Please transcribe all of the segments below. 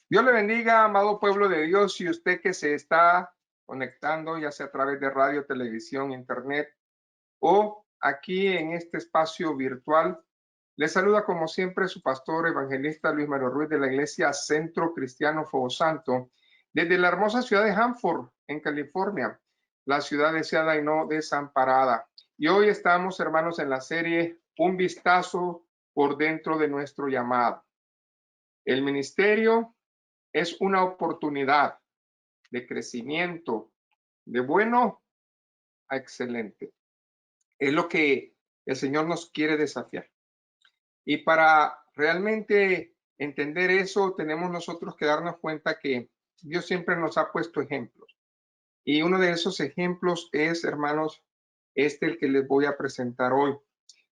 Dios le bendiga, amado pueblo de Dios, y usted que se está conectando, ya sea a través de radio, televisión, internet o aquí en este espacio virtual. Le saluda como siempre su pastor evangelista Luis Mario Ruiz de la iglesia Centro Cristiano Fuego Santo, desde la hermosa ciudad de Hanford, en California, la ciudad deseada y no desamparada. Y hoy estamos, hermanos, en la serie Un vistazo por dentro de nuestro llamado. El ministerio es una oportunidad de crecimiento, de bueno a excelente. Es lo que el Señor nos quiere desafiar. Y para realmente entender eso, tenemos nosotros que darnos cuenta que Dios siempre nos ha puesto ejemplos. Y uno de esos ejemplos es, hermanos, el que les voy a presentar hoy.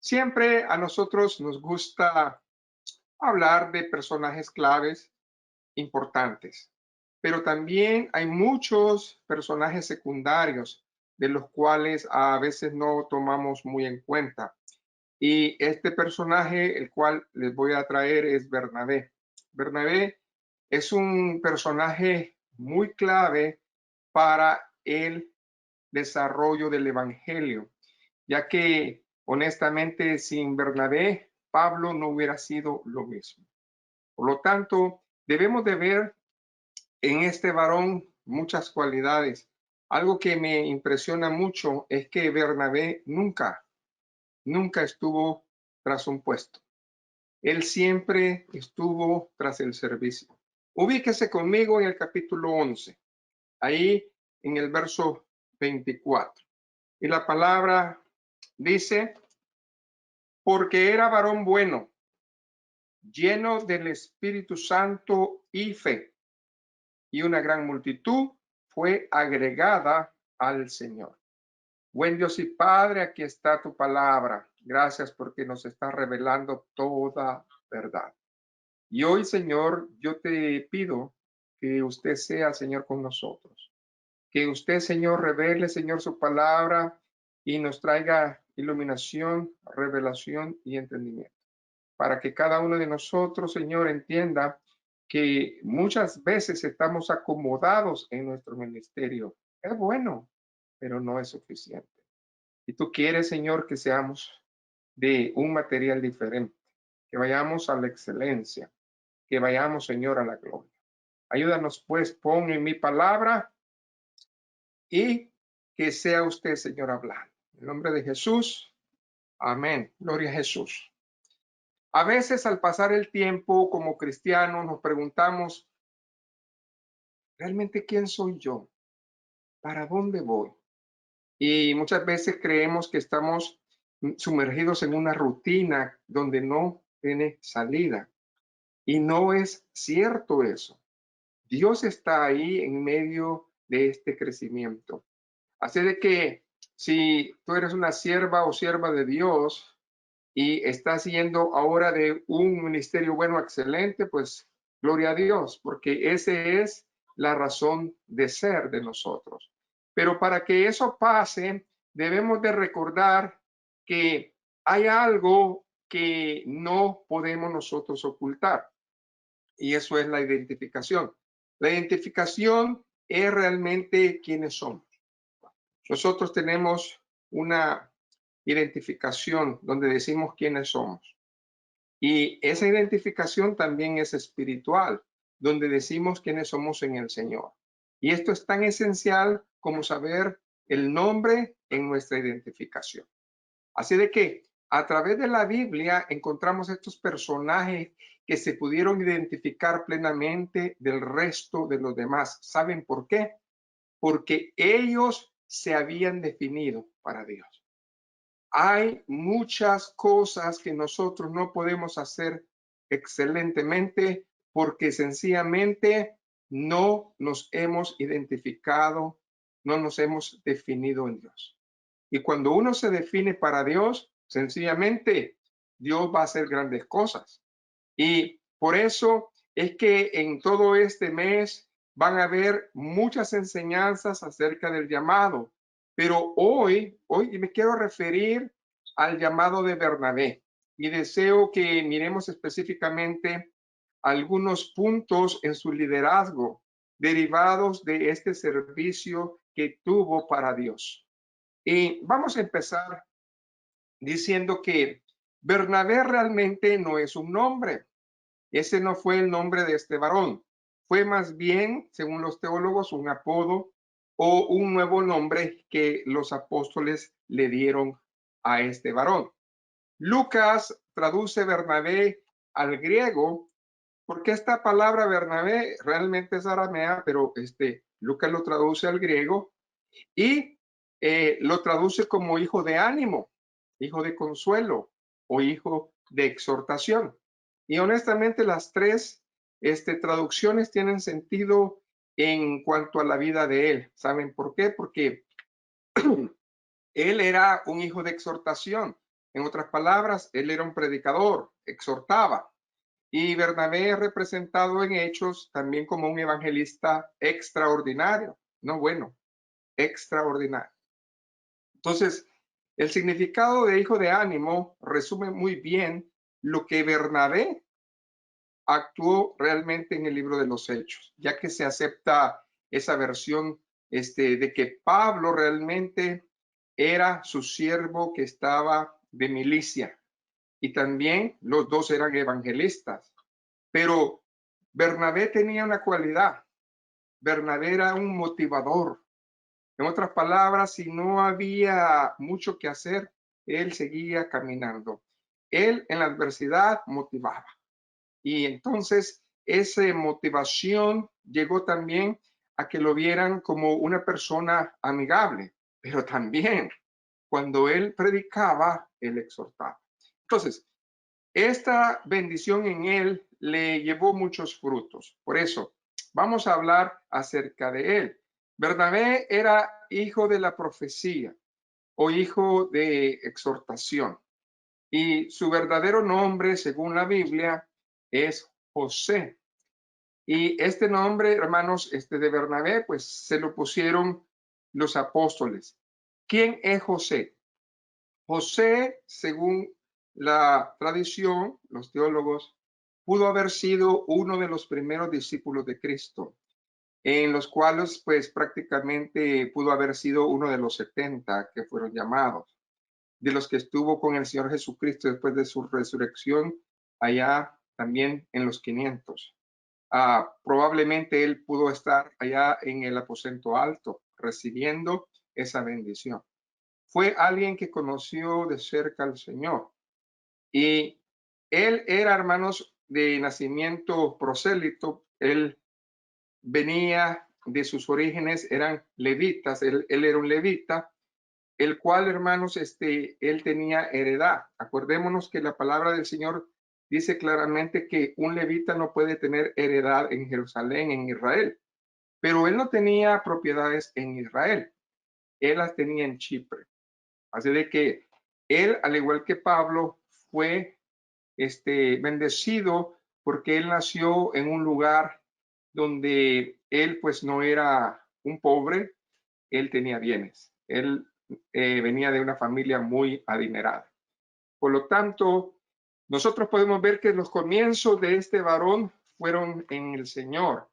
Siempre a nosotros nos gusta hablar de personajes claves importantes, pero también hay muchos personajes secundarios de los cuales a veces no tomamos muy en cuenta. Y este personaje, el cual les voy a traer, es Bernabé. Bernabé es un personaje muy clave para el desarrollo del Evangelio, ya que honestamente sin Bernabé, Pablo no hubiera sido lo mismo. Por lo tanto, debemos de ver en este varón muchas cualidades. Algo que me impresiona mucho es que Bernabé nunca estuvo tras un puesto. Él siempre estuvo tras el servicio. Ubíquese conmigo en el capítulo 11, ahí en el verso 24. Y la palabra dice, porque era varón bueno, lleno del Espíritu Santo y fe, y una gran multitud fue agregada al Señor. Buen Dios y Padre, aquí está tu palabra. Gracias porque nos está revelando toda verdad. Y hoy, Señor, yo te pido que usted sea, Señor, con nosotros. Que usted, Señor, revele, Señor, su palabra y nos traiga iluminación, revelación y entendimiento. Para que cada uno de nosotros, Señor, entienda que muchas veces estamos acomodados en nuestro ministerio. Es bueno, pero no es suficiente. Y tú quieres, Señor, que seamos de un material diferente, que vayamos a la excelencia, que vayamos, Señor, a la gloria. Ayúdanos, pues, pon en mi palabra y que sea usted, Señor, hablando. En el nombre de Jesús, amén. Gloria a Jesús. A veces al pasar el tiempo como cristianos nos preguntamos, ¿realmente quién soy yo? ¿Para dónde voy? Y muchas veces creemos que estamos sumergidos en una rutina donde no tiene salida. Y no es cierto eso. Dios está ahí en medio de este crecimiento. Así de que si tú eres una sierva o sierva de Dios y estás yendo ahora de un ministerio bueno, excelente, pues gloria a Dios, porque esa es la razón de ser de nosotros. Pero para que eso pase, debemos de recordar que hay algo que no podemos nosotros ocultar, y eso es la identificación. La identificación es realmente quiénes somos. Nosotros tenemos una identificación donde decimos quiénes somos. Y esa identificación también es espiritual, donde decimos quiénes somos en el Señor. Y esto es tan esencial como saber el nombre en nuestra identificación. Así de que a través de la Biblia encontramos estos personajes que se pudieron identificar plenamente del resto de los demás. ¿Saben por qué? Porque ellos se habían definido para Dios. Hay muchas cosas que nosotros no podemos hacer excelentemente porque sencillamente no nos hemos identificado, no nos hemos definido en Dios. Y cuando uno se define para Dios, sencillamente Dios va a hacer grandes cosas. Y por eso es que en todo este mes van a haber muchas enseñanzas acerca del llamado. Pero hoy me quiero referir al llamado de Bernabé y deseo que miremos específicamente algunos puntos en su liderazgo derivados de este servicio que tuvo para Dios. Y vamos a empezar diciendo que Bernabé realmente no es un nombre. Ese no fue el nombre de este varón. Fue más bien, según los teólogos, un apodo o un nuevo nombre que los apóstoles le dieron a este varón. Lucas traduce Bernabé al griego porque esta palabra Bernabé realmente es aramea, pero Lucas lo traduce al griego y lo traduce como hijo de ánimo, hijo de consuelo o hijo de exhortación. Y honestamente las tres traducciones tienen sentido en cuanto a la vida de él. ¿Saben por qué? Porque él era un hijo de exhortación. En otras palabras, él era un predicador, exhortaba. Y Bernabé es representado en Hechos también como un evangelista extraordinario. No bueno, extraordinario. Entonces, el significado de hijo de ánimo resume muy bien lo que Bernabé actuó realmente en el libro de los Hechos, ya que se acepta esa versión de que Pablo realmente era su siervo que estaba de milicia y también los dos eran evangelistas. Pero Bernabé tenía una cualidad. Bernabé era un motivador. En otras palabras, si no había mucho que hacer, él seguía caminando. Él en la adversidad motivaba. Y entonces esa motivación llegó también a que lo vieran como una persona amigable, pero también cuando él predicaba, él exhortaba. Entonces, esta bendición en él le llevó muchos frutos. Por eso, vamos a hablar acerca de él. Bernabé era hijo de la profecía o hijo de exhortación. Y su verdadero nombre, según la Biblia, es José. Y este nombre, hermanos, de Bernabé, pues se lo pusieron los apóstoles. ¿Quién es José? José, según la tradición, los teólogos, pudo haber sido uno de los primeros discípulos de Cristo, en los cuales pues prácticamente pudo haber sido uno de los 70 que fueron llamados, de los que estuvo con el Señor Jesucristo después de su resurrección, allá también en los 500. Probablemente él pudo estar allá en el aposento alto, recibiendo esa bendición. Fue alguien que conoció de cerca al Señor. Y él era, hermanos, de nacimiento prosélito. Él venía de sus orígenes, eran levitas. Él era un levita, el cual, hermanos, él tenía heredad. Acordémonos que la palabra del Señor dice claramente que un levita no puede tener heredad en Jerusalén, en Israel. Pero él no tenía propiedades en Israel. Él las tenía en Chipre. Así de que él, al igual que Pablo, fue bendecido porque él nació en un lugar donde él pues no era un pobre, él tenía bienes. Él venía de una familia muy adinerada. Por lo tanto, nosotros podemos ver que los comienzos de este varón fueron en el Señor.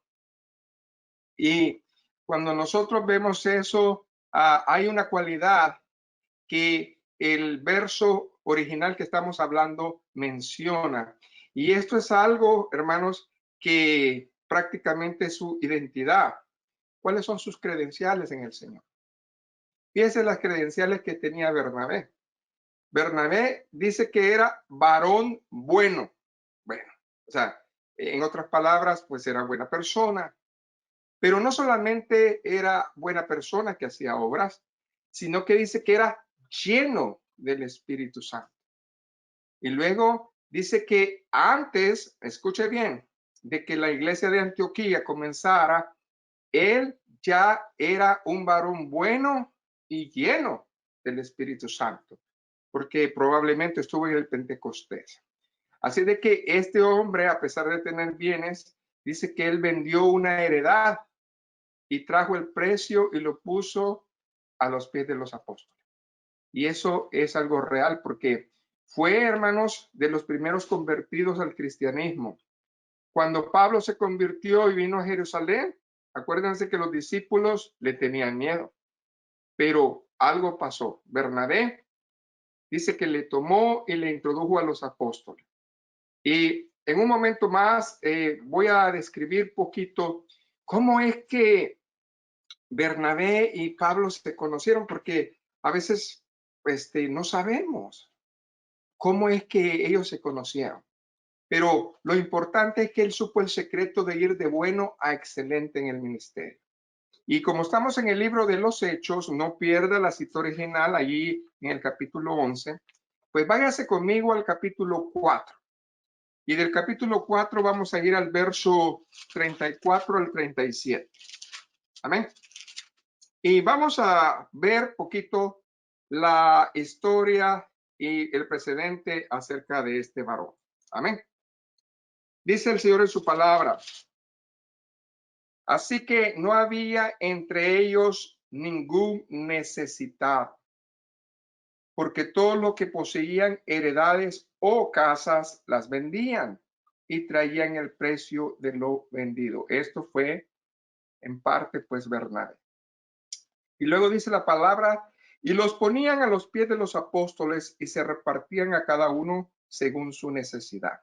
Y cuando nosotros vemos eso, hay una cualidad que el verso original que estamos hablando menciona. Y esto es algo, hermanos, que prácticamente es su identidad. ¿Cuáles son sus credenciales en el Señor? Fíjense las credenciales que tenía Bernabé. Bernabé dice que era varón bueno. Bueno, o sea, en otras palabras, pues era buena persona. Pero no solamente era buena persona que hacía obras, sino que dice que era lleno del Espíritu Santo. Y luego dice que antes, escuche bien, de que la iglesia de Antioquía comenzara, él ya era un varón bueno y lleno del Espíritu Santo, porque probablemente estuvo en el Pentecostés. Así de que este hombre, a pesar de tener bienes, dice que él vendió una heredad y trajo el precio y lo puso a los pies de los apóstoles. Y eso es algo real porque fue, hermanos, de los primeros convertidos al cristianismo. Cuando Pablo se convirtió y vino a Jerusalén, acuérdense que los discípulos le tenían miedo, pero algo pasó. Bernabé dice que le tomó y le introdujo a los apóstoles. Y en un momento más voy a describir poquito cómo es que Bernabé y Pablo se conocieron, porque a veces no sabemos cómo es que ellos se conocieron. Pero lo importante es que él supo el secreto de ir de bueno a excelente en el ministerio. Y como estamos en el libro de los Hechos, no pierda la cita original allí en el capítulo 11, pues váyase conmigo al capítulo 4. Y del capítulo 4 vamos a ir al verso 34 al 37. Amén. Y vamos a ver poquito la historia y el precedente acerca de este varón. Amén. Dice el Señor en su palabra: así que no había entre ellos ningún necesitado, porque todo lo que poseían, heredades o casas, las vendían y traían el precio de lo vendido. Esto fue en parte pues Bernabé. Y luego dice la palabra: y los ponían a los pies de los apóstoles y se repartían a cada uno según su necesidad.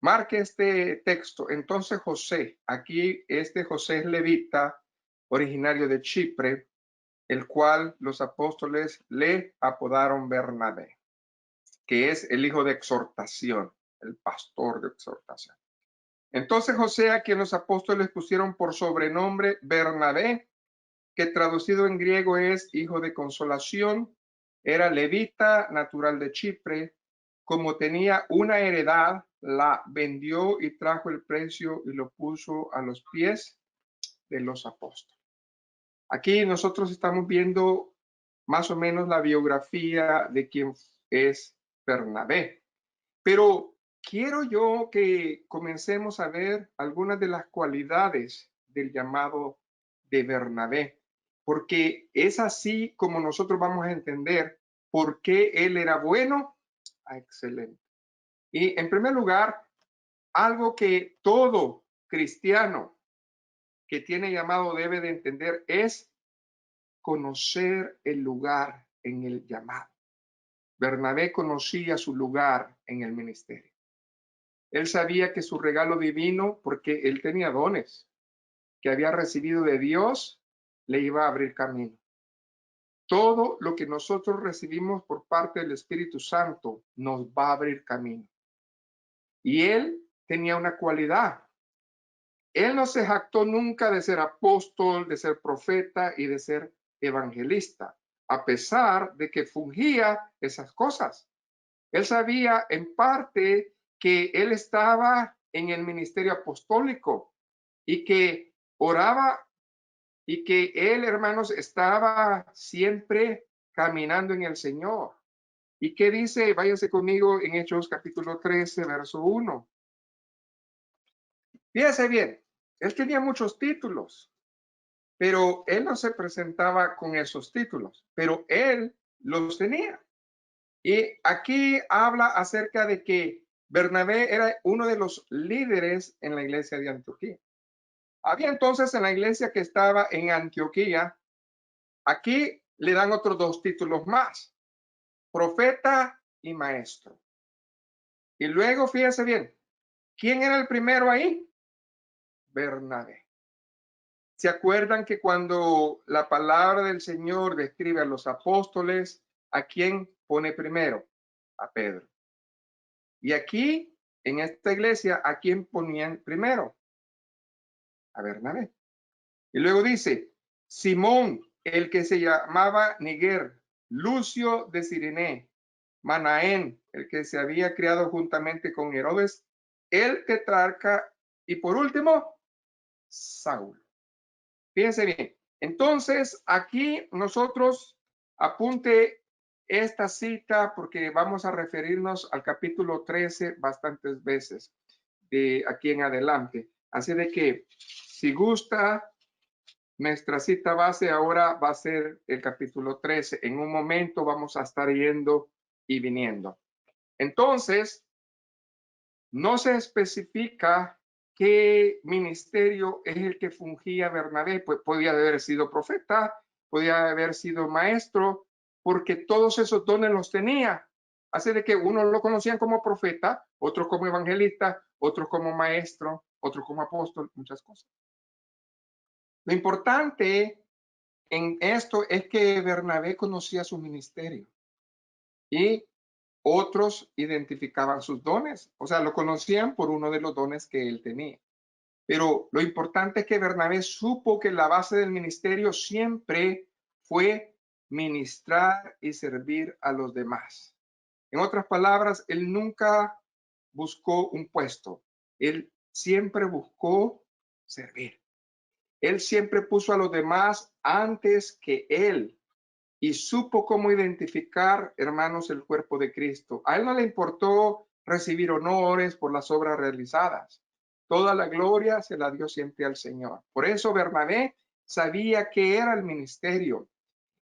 Marque este texto. Entonces José, aquí este José es levita, originario de Chipre, el cual los apóstoles le apodaron Bernabé, que es el hijo de exhortación, el pastor de exhortación. Entonces José, a quien los apóstoles pusieron por sobrenombre Bernabé, que traducido en griego es hijo de consolación, era levita, natural de Chipre. Como tenía una heredad, la vendió y trajo el precio y lo puso a los pies de los apóstoles. Aquí nosotros estamos viendo más o menos la biografía de quién es Bernabé. Pero quiero yo que comencemos a ver algunas de las cualidades del llamado de Bernabé, porque es así como nosotros vamos a entender por qué él era bueno a excelente. Y en primer lugar, algo que todo cristiano que tiene llamado debe de entender es conocer el lugar en el llamado. Bernabé conocía su lugar en el ministerio. Él sabía que su regalo divino, porque él tenía dones que había recibido de Dios, le iba a abrir camino. Todo lo que nosotros recibimos por parte del Espíritu Santo nos va a abrir camino. Y él tenía una cualidad. Él no se jactó nunca de ser apóstol, de ser profeta y de ser evangelista, a pesar de que fungía esas cosas. Él sabía en parte que él estaba en el ministerio apostólico y que oraba y que él, hermanos, estaba siempre caminando en el Señor. ¿Y qué dice? Váyase conmigo en Hechos capítulo 13, verso 1. Fíjese bien, él tenía muchos títulos, pero él no se presentaba con esos títulos, pero él los tenía. Y aquí habla acerca de que Bernabé era uno de los líderes en la iglesia de Antioquía. Había entonces en la iglesia que estaba en Antioquía, aquí le dan otros dos títulos más: profeta y maestro. Y luego, fíjense bien, ¿quién era el primero ahí? Bernabé. ¿Se acuerdan que cuando la palabra del Señor describe a los apóstoles, a quién pone primero? A Pedro. Y aquí, en esta iglesia, ¿a quién ponían primero? A Bernabé. Y luego dice: Simón, el que se llamaba Niger, Lucio de Cirené, Manaén, el que se había criado juntamente con Herodes, el tetrarca, y por último, Saulo. Fíjense bien. Entonces, aquí nosotros apunte esta cita porque vamos a referirnos al capítulo 13 bastantes veces de aquí en adelante. Así de que, si gusta, nuestra cita base ahora va a ser el capítulo 13. En un momento vamos a estar yendo y viniendo. Entonces, No se especifica qué ministerio es el que fungía Bernabé, pues podía haber sido profeta, podía haber sido maestro, porque todos esos dones los tenía. Así de que unos lo conocían como profeta, otros como evangelista, otros como maestro, otros como apóstol, muchas cosas. Lo importante en esto es que Bernabé conocía su ministerio y otros identificaban sus dones, o sea, lo conocían por uno de los dones que él tenía. Pero lo importante es que Bernabé supo que la base del ministerio siempre fue ministrar y servir a los demás. En otras palabras, él nunca buscó un puesto, él siempre buscó servir. Él siempre puso a los demás antes que él y supo cómo identificar, hermanos, el cuerpo de Cristo. A él no le importó recibir honores por las obras realizadas. Toda la gloria se la dio siempre al Señor. Por eso Bernabé sabía qué era el ministerio.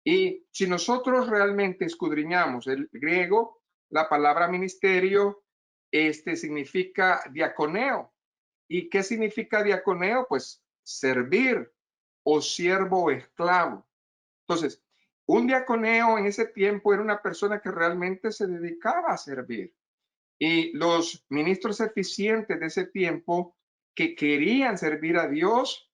Y si nosotros realmente escudriñamos el griego, la palabra ministerio significa diaconeo. ¿Y qué significa diaconeo? Pues servir o siervo o esclavo. Entonces, un diaconeo en ese tiempo era una persona que realmente se dedicaba a servir. Y los ministros eficientes de ese tiempo que querían servir a Dios,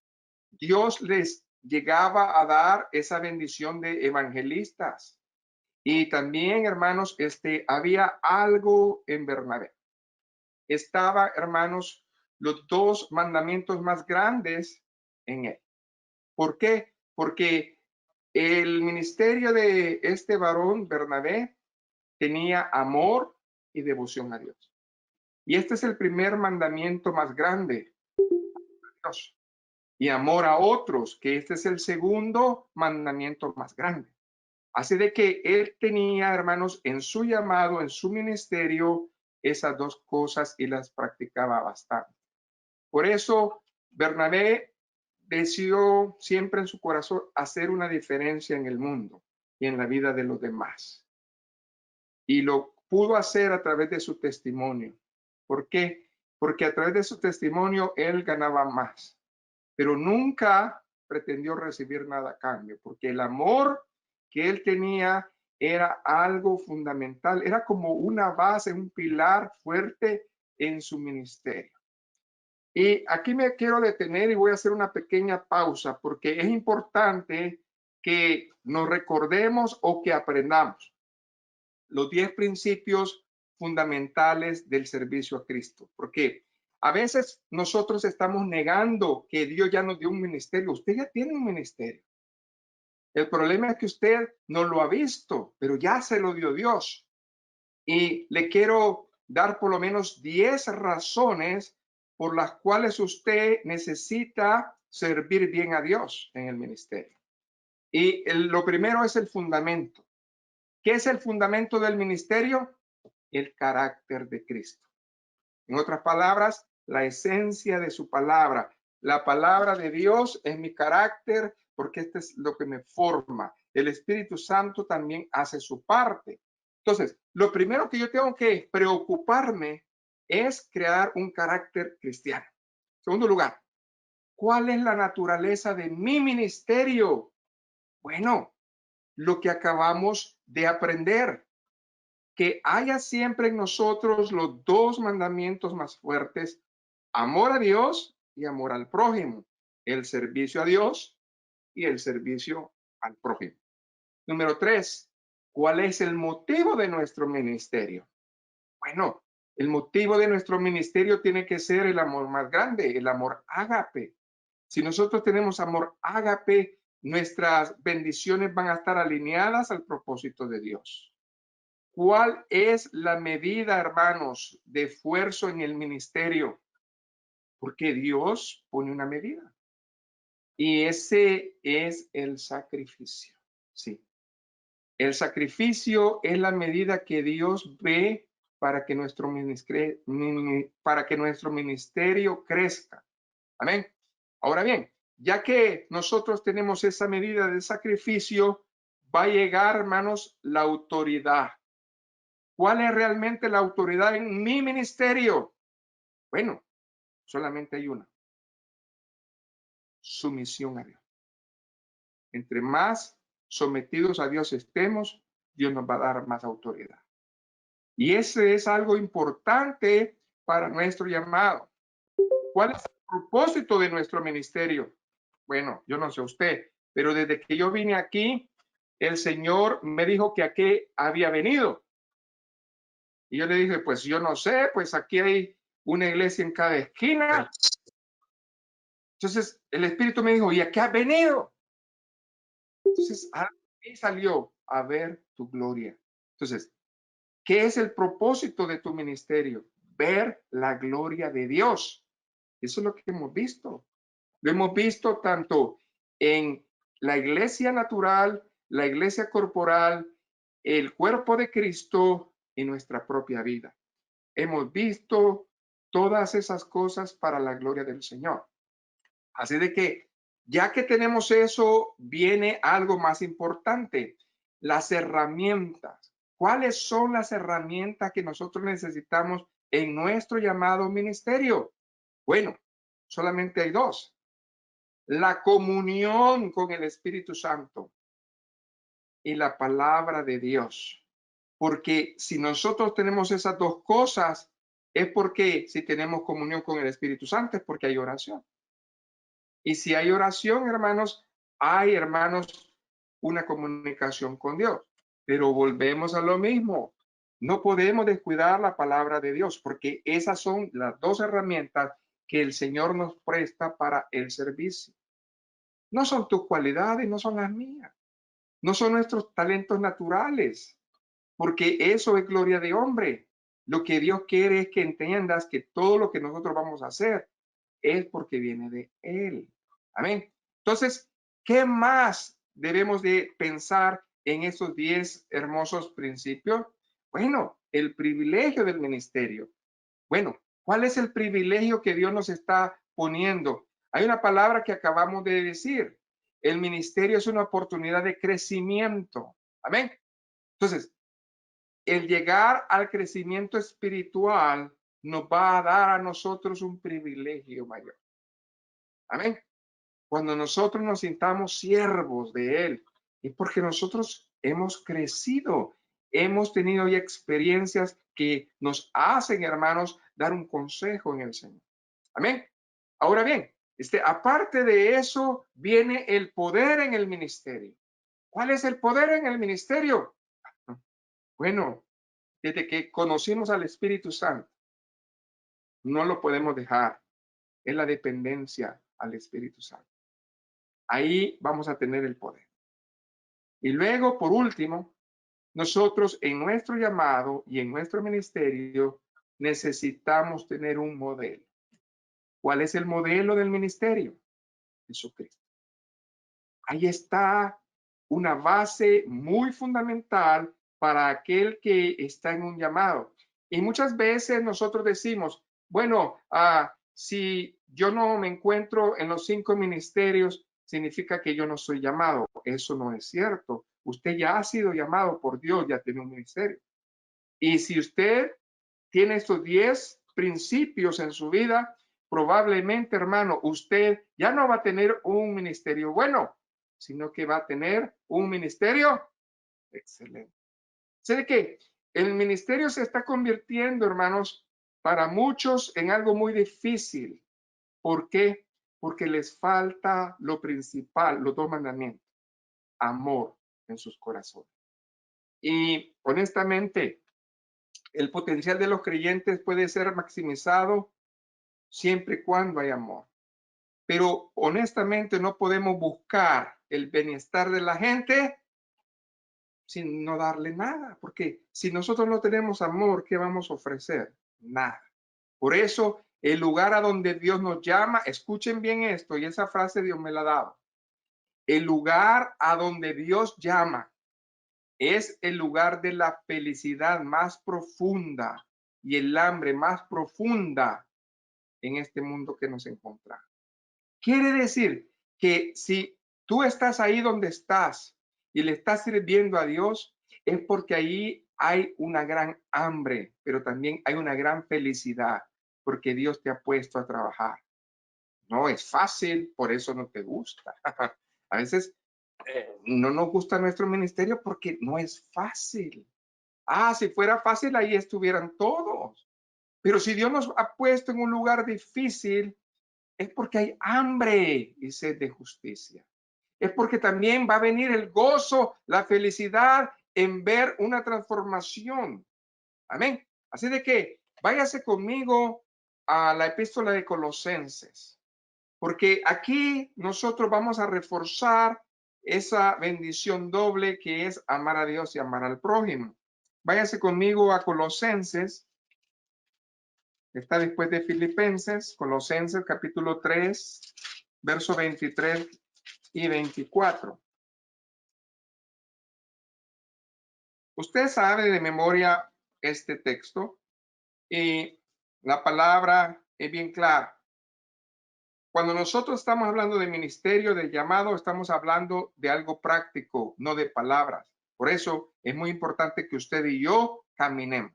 Dios les llegaba a dar esa bendición de evangelistas. Y también, hermanos, había algo en Bernabé. Estaba, hermanos, los dos mandamientos más grandes en él. ¿Por qué? Porque el ministerio de este varón, Bernabé, tenía amor y devoción a Dios. Y este es el primer mandamiento más grande, Dios. Y amor a otros, que este es el segundo mandamiento más grande. Así de que él tenía, hermanos, en su llamado, en su ministerio, esas dos cosas y las practicaba bastante. Por eso, Bernabé decidió siempre en su corazón hacer una diferencia en el mundo y en la vida de los demás. Y lo pudo hacer a través de su testimonio. ¿Por qué? Porque a través de su testimonio él ganaba más, pero nunca pretendió recibir nada a cambio, porque el amor que él tenía era algo fundamental, era como una base, un pilar fuerte en su ministerio. Y aquí me quiero detener y voy a hacer una pequeña pausa porque es importante que nos recordemos o que aprendamos los 10 principios fundamentales del servicio a Cristo. Porque a veces nosotros estamos negando que Dios ya nos dio un ministerio. Usted ya tiene un ministerio. El problema es que usted no lo ha visto, pero ya se lo dio Dios. Y le quiero dar por lo menos 10 razones por las cuales usted necesita servir bien a Dios en el ministerio. Y lo primero es el fundamento. ¿Qué es el fundamento del ministerio? El carácter de Cristo. En otras palabras, la esencia de su palabra. La palabra de Dios es mi carácter porque este es lo que me forma. El Espíritu Santo también hace su parte. Entonces, lo primero que yo tengo que preocuparme es crear un carácter cristiano. En segundo lugar, ¿cuál es la naturaleza de mi ministerio? Bueno, lo que acabamos de aprender, que haya siempre en nosotros los dos mandamientos más fuertes, amor a Dios y amor al prójimo, el servicio a Dios y el servicio al prójimo. Número 3, ¿cuál es el motivo de nuestro ministerio? Bueno, el motivo de nuestro ministerio tiene que ser el amor más grande, el amor ágape. Si nosotros tenemos amor ágape, nuestras bendiciones van a estar alineadas al propósito de Dios. ¿Cuál es la medida, hermanos, de esfuerzo en el ministerio? Porque Dios pone una medida. Y ese es el sacrificio. Sí. El sacrificio es la medida que Dios ve para que nuestro ministerio crezca. Amén. Ahora bien, ya que nosotros tenemos esa medida de sacrificio, va a llegar, hermanos, la autoridad. ¿Cuál es realmente la autoridad en mi ministerio? Bueno, solamente hay una: sumisión a Dios. Entre más sometidos a Dios estemos, Dios nos va a dar más autoridad. Y ese es algo importante para nuestro llamado. ¿Cuál es el propósito de nuestro ministerio? Bueno, yo no sé usted, pero desde que yo vine aquí, el Señor me dijo que aquí había venido. Y yo le dije, pues yo no sé, pues aquí hay una iglesia en cada esquina. Entonces el Espíritu me dijo, ¿y a qué has venido? Entonces ahí salió a ver tu gloria. Entonces, ¿qué es el propósito de tu ministerio? Ver la gloria de Dios. Eso es lo que hemos visto. Lo hemos visto tanto en la iglesia natural, la iglesia corporal, el cuerpo de Cristo y nuestra propia vida. Hemos visto todas esas cosas para la gloria del Señor. Así de que, ya que tenemos eso, viene algo más importante: las herramientas. ¿Cuáles son las herramientas que nosotros necesitamos en nuestro llamado ministerio? Bueno, solamente hay dos: la comunión con el Espíritu Santo y la palabra de Dios. Porque si nosotros tenemos esas dos cosas, es porque si tenemos comunión con el Espíritu Santo, es porque hay oración. Y si hay oración, hermanos, una comunicación con Dios. Pero volvemos a lo mismo. No podemos descuidar la palabra de Dios, porque esas son las dos herramientas que el Señor nos presta para el servicio. No son tus cualidades, no son las mías. No son nuestros talentos naturales, porque eso es gloria de hombre. Lo que Dios quiere es que entiendas que todo lo que nosotros vamos a hacer es porque viene de Él. Amén. Entonces, ¿qué más debemos de pensar en esos 10 hermosos principios? Bueno, el privilegio del ministerio. Bueno, ¿cuál es el privilegio que Dios nos está poniendo? Hay una palabra que acabamos de decir. El ministerio es una oportunidad de crecimiento. Amén. Entonces, el llegar al crecimiento espiritual nos va a dar a nosotros un privilegio mayor. Amén. Cuando nosotros nos sintamos siervos de Él, es porque nosotros hemos crecido, hemos tenido ya experiencias que nos hacen, hermanos, dar un consejo en el Señor. Amén. Ahora bien, aparte de eso, viene el poder en el ministerio. ¿Cuál es el poder en el ministerio? Bueno, desde que conocimos al Espíritu Santo, no lo podemos dejar. Es la dependencia al Espíritu Santo. Ahí vamos a tener el poder. Y luego, por último, nosotros en nuestro llamado y en nuestro ministerio necesitamos tener un modelo. ¿Cuál es el modelo del ministerio? Jesucristo. Ahí está una base muy fundamental para aquel que está en un llamado. Y muchas veces nosotros decimos, bueno, si yo no me encuentro en los 5 ministerios, significa que yo no soy llamado. Eso no es cierto. Usted ya ha sido llamado por Dios, ya tiene un ministerio. Y si usted tiene estos 10 principios en su vida, probablemente, hermano, usted ya no va a tener un ministerio bueno, sino que va a tener un ministerio excelente. Sé de que el ministerio se está convirtiendo, hermanos, para muchos en algo muy difícil. ¿Por qué? Porque les falta lo principal, los 2 mandamientos: amor en sus corazones. Y honestamente, el potencial de los creyentes puede ser maximizado siempre y cuando hay amor. Pero honestamente no podemos buscar el bienestar de la gente sin no darle nada, porque si nosotros no tenemos amor, ¿qué vamos a ofrecer? Nada. Por eso, el lugar a donde Dios nos llama, escuchen bien esto, y esa frase Dios me la ha dado: el lugar a donde Dios llama es el lugar de la felicidad más profunda y el hambre más profunda en este mundo que nos encontramos. Quiere decir que si tú estás ahí donde estás y le estás sirviendo a Dios, es porque ahí hay una gran hambre, pero también hay una gran felicidad. porque Dios te ha puesto a trabajar. No es fácil, por eso no te gusta. A veces no nos gusta nuestro ministerio porque no es fácil. Ah, si fuera fácil, ahí estuvieran todos. Pero si Dios nos ha puesto en un lugar difícil, es porque hay hambre y sed de justicia. Es porque también va a venir el gozo, la felicidad en ver una transformación. Amén. Así de que váyase conmigo a la epístola de Colosenses, porque aquí nosotros vamos a reforzar esa bendición doble que es amar a Dios y amar al prójimo. Váyase conmigo a Colosenses, está después de Filipenses, Colosenses capítulo 3, verso 23 y 24. Usted sabe de memoria este texto y la palabra es bien clara. Cuando nosotros estamos hablando de ministerio, de llamado, estamos hablando de algo práctico, no de palabras. Por eso es muy importante que usted y yo caminemos.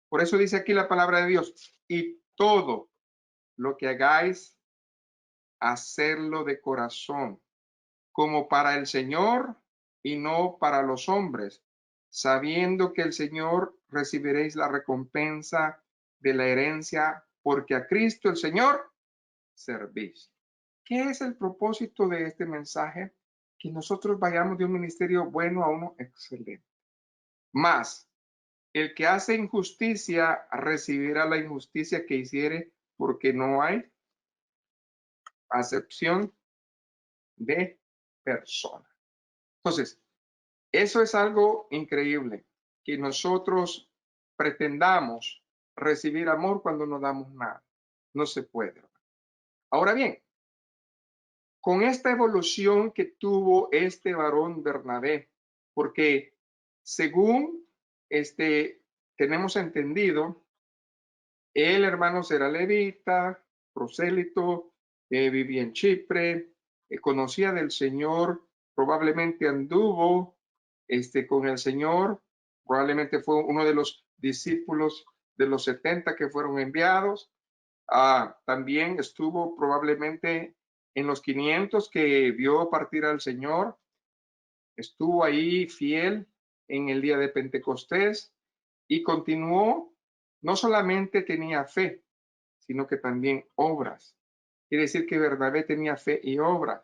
Por eso dice aquí la palabra de Dios, y todo lo que hagáis, hacerlo de corazón, como para el Señor y no para los hombres, sabiendo que el Señor recibiréis la recompensa de la herencia, porque a Cristo el Señor servís. ¿Qué es el propósito de este mensaje? Que nosotros vayamos de un ministerio bueno a uno excelente. Más, el que hace injusticia recibirá la injusticia que hiciere, porque no hay acepción de persona. Entonces, eso es algo increíble, que nosotros pretendamos recibir amor cuando no damos nada. No se puede. Ahora bien, con esta evolución que tuvo este varón Bernabé, porque según tenemos entendido, él, hermanos, era levita, prosélito, vivía en Chipre, conocía del Señor, probablemente anduvo con el Señor, probablemente fue uno de los discípulos de los 70 que fueron enviados. También estuvo probablemente en los 500 que vio partir al Señor, estuvo ahí fiel en el día de Pentecostés y continuó. No solamente tenía fe, sino que también obras. Quiere decir que Bernabé tenía fe y obras.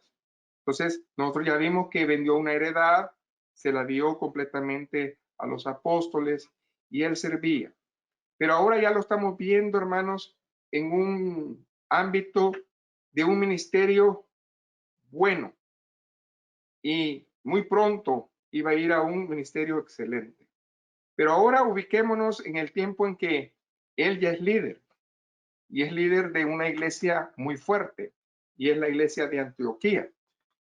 Entonces, nosotros ya vimos que vendió una heredad, se la dio completamente a los apóstoles y él servía. Pero ahora ya lo estamos viendo, hermanos, en un ámbito de un ministerio bueno y muy pronto iba a ir a un ministerio excelente. Pero ahora ubiquémonos en el tiempo en que él ya es líder y es líder de una iglesia muy fuerte y es la iglesia de Antioquía.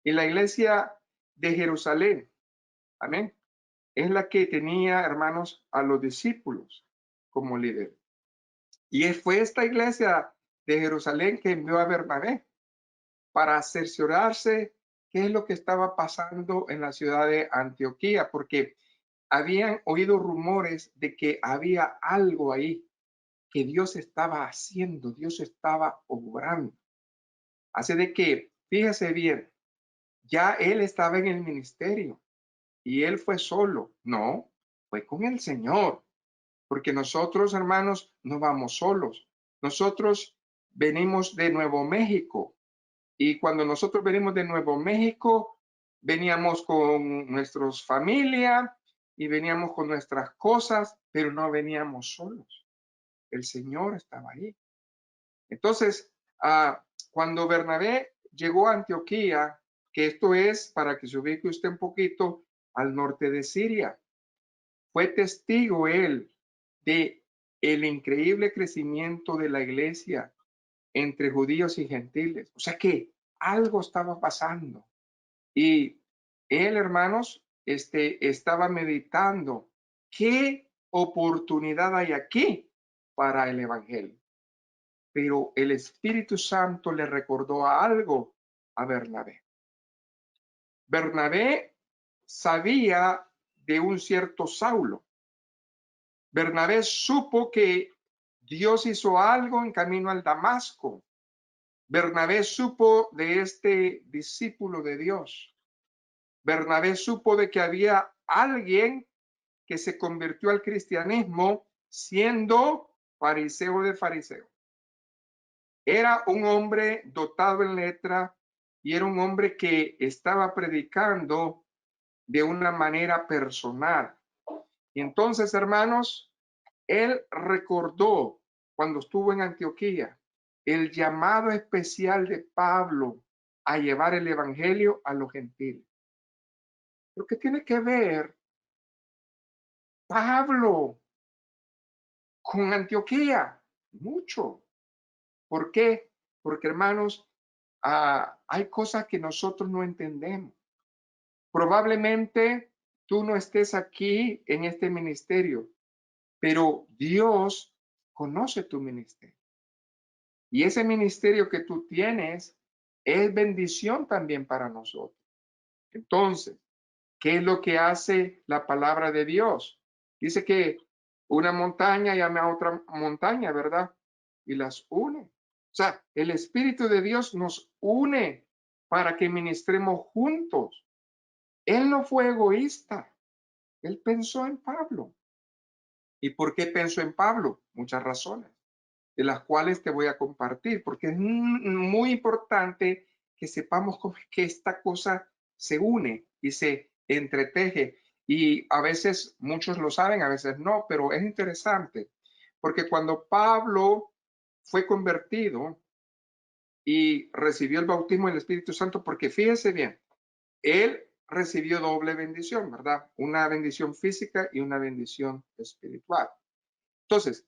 Y la iglesia de Jerusalén, amén, es la que tenía, hermanos, a los discípulos como líder. Y fue esta iglesia de Jerusalén que envió a Bernabé para cerciorarse qué es lo que estaba pasando en la ciudad de Antioquía, porque habían oído rumores de que había algo ahí que Dios estaba haciendo, Dios estaba obrando. Así de que, fíjese bien, ya él estaba en el ministerio y él fue solo. No, fue con el Señor, porque nosotros, hermanos, no vamos solos. Nosotros venimos de Nuevo México y cuando nosotros venimos de Nuevo México, veníamos con nuestras familias y veníamos con nuestras cosas, pero no veníamos solos. El Señor estaba ahí. Entonces, cuando Bernabé llegó a Antioquía, que esto es, para que se ubique usted un poquito, al norte de Siria, fue testigo él de el increíble crecimiento de la iglesia entre judíos y gentiles. O sea que algo estaba pasando. Y él, hermanos, estaba meditando qué oportunidad hay aquí para el evangelio. Pero el Espíritu Santo le recordó algo a Bernabé. Bernabé sabía de un cierto Saulo. Bernabé supo que Dios hizo algo en camino al Damasco. Bernabé supo de este discípulo de Dios. Bernabé supo de que había alguien que se convirtió al cristianismo siendo fariseo de fariseo. Era un hombre dotado en letra y era un hombre que estaba predicando de una manera personal. Y entonces, hermanos, él recordó cuando estuvo en Antioquía el llamado especial de Pablo a llevar el evangelio a los gentiles. Lo que tiene que ver Pablo con Antioquía, mucho. ¿Por qué? Porque, hermanos, hay cosas que nosotros no entendemos. Probablemente tú no estés aquí en este ministerio, pero Dios conoce tu ministerio. Y ese ministerio que tú tienes es bendición también para nosotros. Entonces, ¿qué es lo que hace la palabra de Dios? Dice que una montaña llama a otra montaña, ¿verdad? Y las une. O sea, el Espíritu de Dios nos une para que ministremos juntos. Él no fue egoísta. Él pensó en Pablo. ¿Y por qué pensó en Pablo? Muchas razones, de las cuales te voy a compartir, porque es muy importante que sepamos cómo es que esta cosa se une y se entreteje. Y a veces muchos lo saben, a veces no, pero es interesante, porque cuando Pablo fue convertido y recibió el bautismo del Espíritu Santo, porque fíjese bien, él recibió doble bendición, ¿verdad? Una bendición física y una bendición espiritual. Entonces,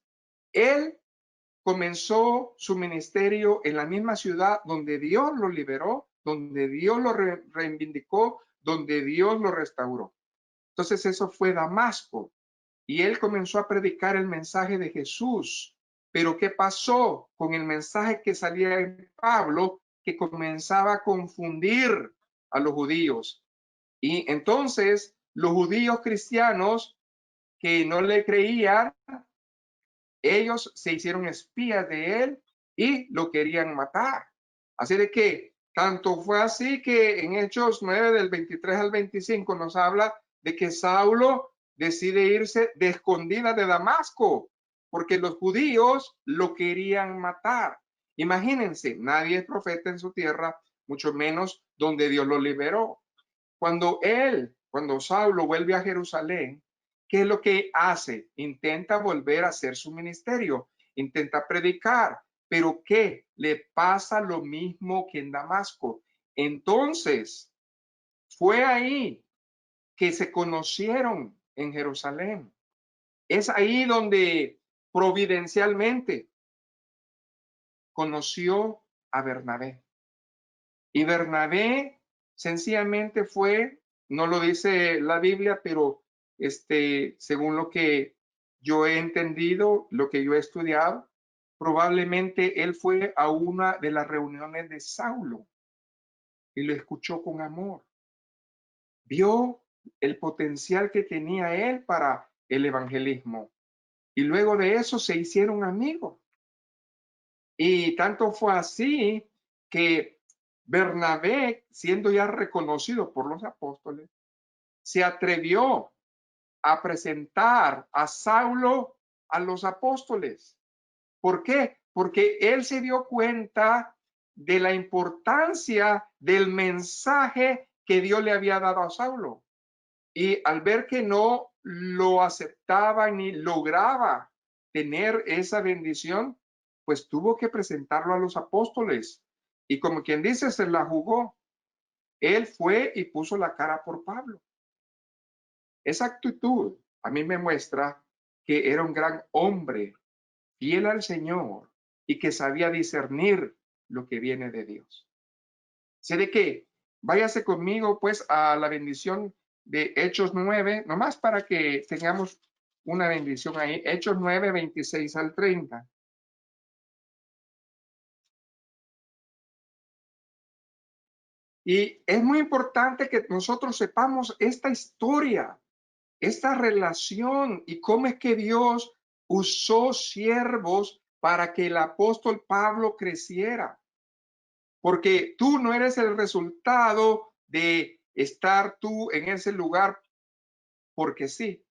él comenzó su ministerio en la misma ciudad donde Dios lo liberó, donde Dios lo reivindicó, donde Dios lo restauró. Entonces eso fue Damasco y él comenzó a predicar el mensaje de Jesús. Pero ¿qué pasó con el mensaje que salía de Pablo? Que comenzaba a confundir a los judíos. Y entonces los judíos cristianos que no le creían, ellos se hicieron espías de él y lo querían matar. Así de que tanto fue así que en Hechos 9 del 23 al 25 nos habla de que Saulo decide irse de escondida de Damasco porque los judíos lo querían matar. Imagínense, nadie es profeta en su tierra, mucho menos donde Dios lo liberó. Cuando Saulo vuelve a Jerusalén, ¿qué es lo que hace? Intenta volver a hacer su ministerio, intenta predicar, pero ¿qué? Le pasa lo mismo que en Damasco. Entonces, fue ahí que se conocieron en Jerusalén. Es ahí donde providencialmente conoció a Bernabé. Y Bernabé sencillamente fue, no lo dice la Biblia, pero según lo que yo he entendido, lo que yo he estudiado, probablemente él fue a una de las reuniones de Saulo y lo escuchó con amor. Vio el potencial que tenía él para el evangelismo. Y luego de eso se hicieron amigos. Y tanto fue así que Bernabé, siendo ya reconocido por los apóstoles, se atrevió a presentar a Saulo a los apóstoles. ¿Por qué? Porque él se dio cuenta de la importancia del mensaje que Dios le había dado a Saulo. Y al ver que no lo aceptaba ni lograba tener esa bendición, pues tuvo que presentarlo a los apóstoles. Y como quien dice, se la jugó. Él fue y puso la cara por Pablo. Esa actitud a mí me muestra que era un gran hombre, fiel al Señor y que sabía discernir lo que viene de Dios. Sé de que váyase conmigo pues a la bendición de Hechos 9, nomás para que tengamos una bendición ahí. Hechos 9, 26 al 30. Y es muy importante que nosotros sepamos esta historia, esta relación y cómo es que Dios usó siervos para que el apóstol Pablo creciera. Porque tú no eres el resultado de estar tú en ese lugar porque sí,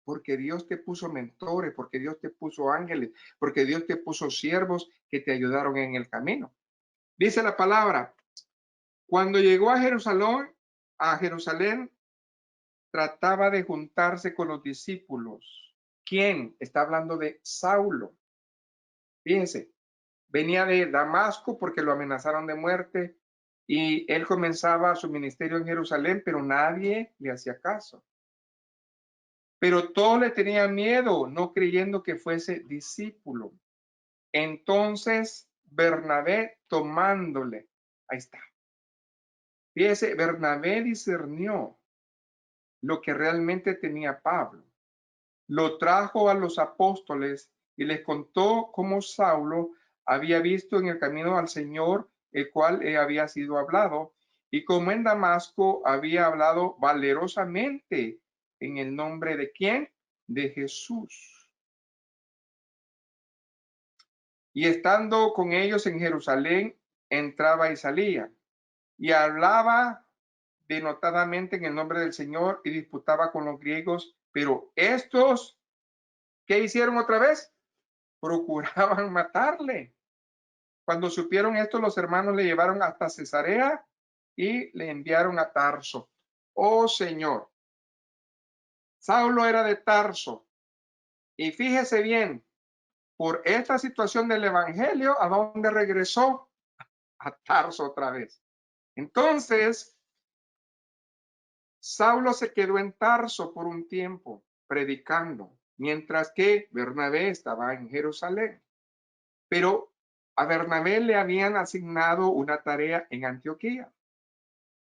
porque Dios te puso mentores, porque Dios te puso ángeles, porque Dios te puso siervos que te ayudaron en el camino. Dice la palabra, cuando llegó a Jerusalén, trataba de juntarse con los discípulos. ¿Quién? Está hablando de Saulo. Fíjense, venía de Damasco porque lo amenazaron de muerte y él comenzaba su ministerio en Jerusalén, pero nadie le hacía caso. Pero todos le tenían miedo, no creyendo que fuese discípulo. Entonces Bernabé tomándole, ahí está. Fíjese, Bernabé discernió lo que realmente tenía Pablo. Lo trajo a los apóstoles y les contó cómo Saulo había visto en el camino al Señor, el cual le había sido hablado, y como en Damasco había hablado valerosamente en el nombre de ¿quién? De Jesús. Y estando con ellos en Jerusalén, entraba y salía, y hablaba denotadamente en el nombre del Señor y disputaba con los griegos, pero estos, ¿qué hicieron otra vez? Procuraban matarle. Cuando supieron esto, los hermanos le llevaron hasta Cesarea y le enviaron a Tarso. Oh Señor, Saulo era de Tarso. Y fíjese bien, por esta situación del evangelio, ¿a dónde regresó? A Tarso otra vez. Entonces, Saulo se quedó en Tarso por un tiempo predicando, mientras que Bernabé estaba en Jerusalén. Pero a Bernabé le habían asignado una tarea en Antioquía.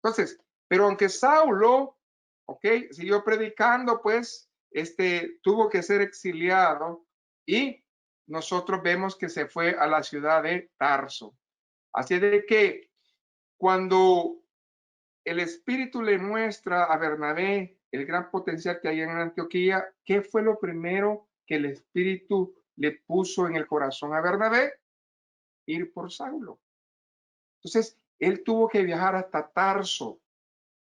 Entonces, pero aunque Saulo, ok, siguió predicando, pues, tuvo que ser exiliado y nosotros vemos que se fue a la ciudad de Tarso. Así de que cuando el Espíritu le muestra a Bernabé el gran potencial que hay en Antioquía, ¿qué fue lo primero que el Espíritu le puso en el corazón a Bernabé? Ir por Saulo. Entonces, él tuvo que viajar hasta Tarso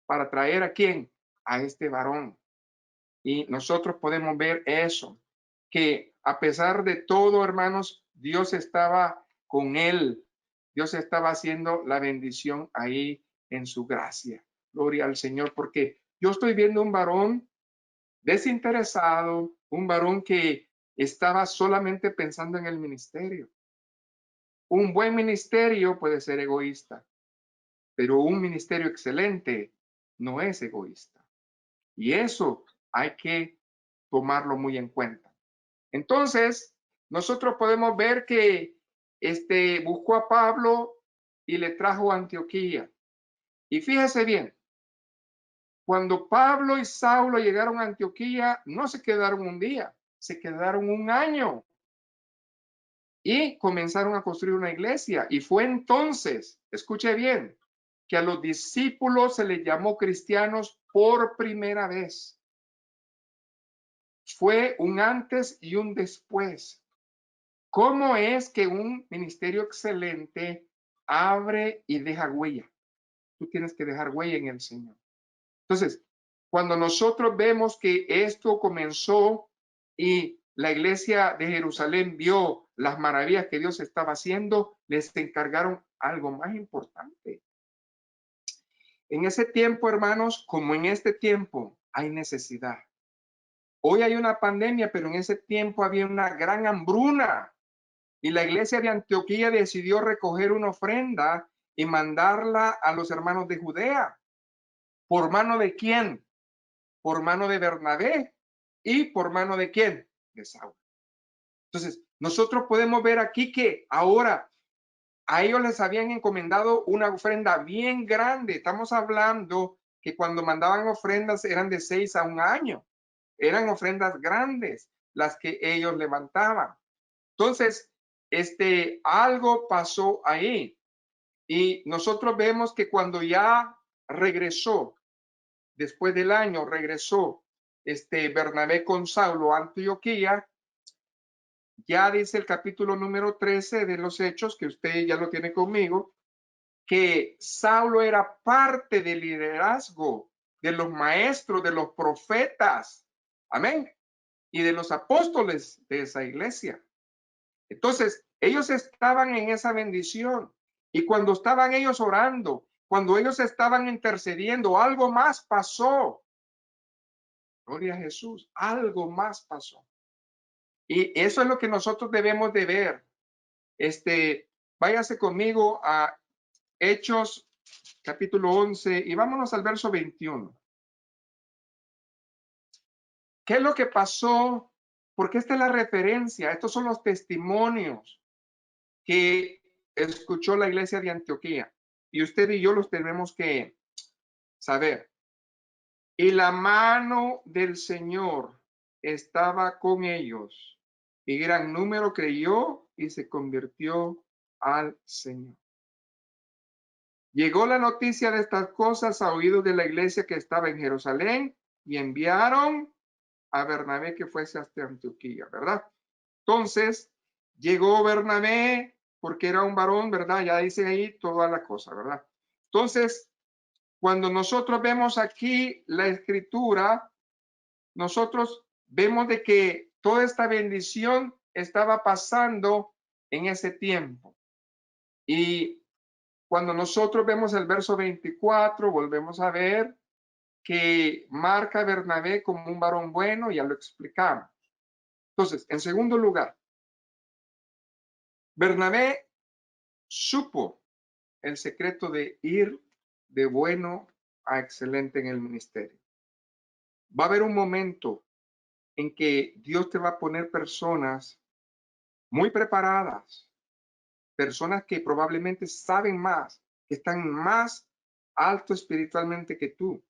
para traer a quién? A este varón. Y nosotros podemos ver eso, que a pesar de todo, hermanos, Dios estaba con él. Dios estaba haciendo la bendición ahí en su gracia. Gloria al Señor, porque yo estoy viendo un varón desinteresado, un varón que estaba solamente pensando en el ministerio. Un buen ministerio puede ser egoísta, pero un ministerio excelente no es egoísta. Y eso hay que tomarlo muy en cuenta. Entonces, nosotros podemos ver que buscó a Pablo y le trajo a Antioquía. Y fíjese bien, cuando Pablo y Saulo llegaron a Antioquía, no se quedaron un día, se quedaron un año. Y comenzaron a construir una iglesia. Y fue entonces, escuche bien, que a los discípulos se les llamó cristianos por primera vez. Fue un antes y un después. ¿Cómo es que un ministerio excelente abre y deja huella? Tú tienes que dejar huella en el Señor. Entonces, cuando nosotros vemos que esto comenzó y la iglesia de Jerusalén vio las maravillas que Dios estaba haciendo, les encargaron algo más importante. En ese tiempo, hermanos, como en este tiempo, hay necesidad. Hoy hay una pandemia, pero en ese tiempo había una gran hambruna. Y la iglesia de Antioquía decidió recoger una ofrenda y mandarla a los hermanos de Judea. ¿Por mano de quién? Por mano de Bernabé. ¿Y por mano de quién? De Saulo. Entonces, nosotros podemos ver aquí que ahora a ellos les habían encomendado una ofrenda bien grande. Estamos hablando que cuando mandaban ofrendas eran de 6 a 1 año. Eran ofrendas grandes las que ellos levantaban. Entonces, algo pasó ahí. Y nosotros vemos que cuando ya regresó, después del año, regresó Bernabé con Saulo a Antioquía, ya dice el capítulo número 13 de los Hechos, que usted ya lo tiene conmigo, que Saulo era parte del liderazgo de los maestros, de los profetas, amén, y de los apóstoles de esa iglesia. Entonces, ellos estaban en esa bendición, y cuando estaban ellos orando, cuando ellos estaban intercediendo, algo más pasó. Gloria a Jesús, algo más pasó. Y eso es lo que nosotros debemos de ver. Váyase conmigo a Hechos capítulo 11 y vámonos al verso 21. ¿Qué es lo que pasó? Porque esta es la referencia, estos son los testimonios que escuchó la iglesia de Antioquía. Y usted y yo los tenemos que saber. Y la mano del Señor estaba con ellos, y gran número creyó y se convirtió al Señor. Llegó la noticia de estas cosas a oídos de la iglesia que estaba en Jerusalén, y enviaron a Bernabé que fuese hasta Antioquía, ¿verdad? Entonces, llegó Bernabé porque era un varón, ¿verdad? Ya dice ahí toda la cosa, ¿verdad? Entonces, cuando nosotros vemos aquí la escritura, nosotros vemos de que toda esta bendición estaba pasando en ese tiempo. Y cuando nosotros vemos el verso 24, volvemos a ver que marca a Bernabé como un varón bueno, ya lo explicamos. Entonces, en segundo lugar, Bernabé supo el secreto de ir de bueno a excelente en el ministerio. Va a haber un momento en que Dios te va a poner personas muy preparadas, personas que probablemente saben más, que están más alto espiritualmente que tú,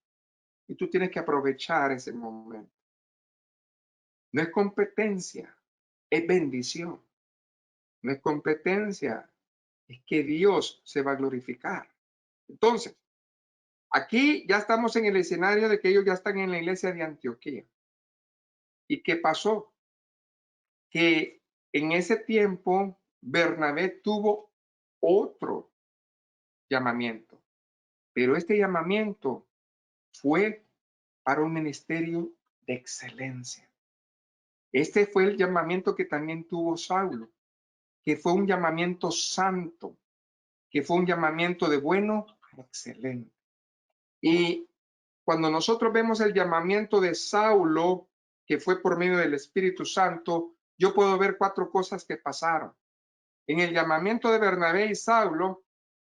y tú tienes que aprovechar ese momento. No es competencia, es bendición. No es competencia, es que Dios se va a glorificar. Entonces, aquí ya estamos en el escenario de que ellos ya están en la iglesia de Antioquía. ¿Y qué pasó? Que en ese tiempo Bernabé tuvo otro llamamiento, pero este llamamiento fue para un ministerio de excelencia. Este fue el llamamiento que también tuvo Saulo, que fue un llamamiento santo, que fue un llamamiento de bueno a excelente. Y cuando nosotros vemos el llamamiento de Saulo, que fue por medio del Espíritu Santo, yo puedo ver cuatro cosas que pasaron. En el llamamiento de Bernabé y Saulo,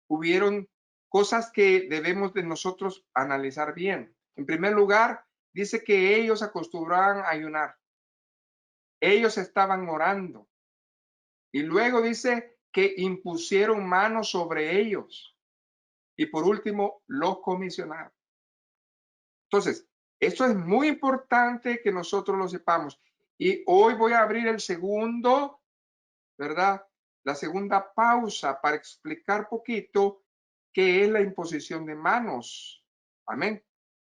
hubieron cosas que debemos de nosotros analizar bien. En primer lugar, dice que ellos acostumbraban a ayunar. Ellos estaban orando. Y luego dice que impusieron manos sobre ellos. Y por último, los comisionaron. Entonces, esto es muy importante que nosotros lo sepamos. Y hoy voy a abrir el segundo, ¿verdad? La segunda pausa para explicar poquito qué es la imposición de manos. Amén.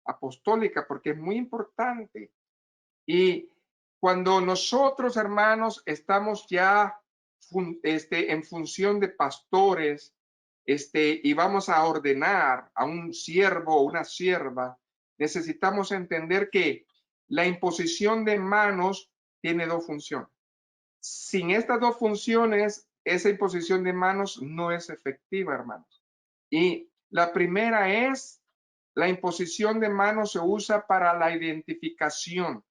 Apostólica, porque es muy importante. Y cuando nosotros, hermanos, estamos ya en función de pastores, y vamos a ordenar a un siervo o una sierva, necesitamos entender que la imposición de manos tiene dos funciones. Sin estas dos funciones, esa imposición de manos no es efectiva, hermanos. Y la primera es, la imposición de manos se usa para la identificación.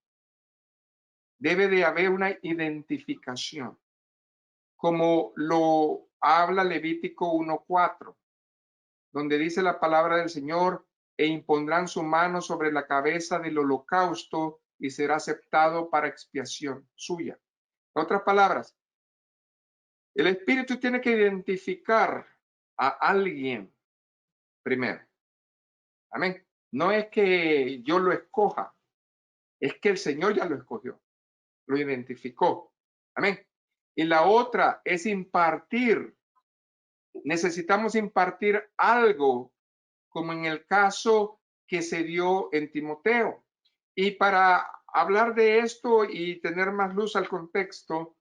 Debe de haber una identificación, como lo habla Levítico 1:4, donde dice la palabra del Señor, e impondrán su mano sobre la cabeza del holocausto y será aceptado para expiación suya. En otras palabras, el Espíritu tiene que identificar a alguien primero. Amén. No es que yo lo escoja, es que el Señor ya lo escogió, lo identificó. Amén. Y la otra es impartir. Necesitamos impartir algo, como en el caso que se dio en Timoteo. Y para hablar de esto y tener más luz al contexto,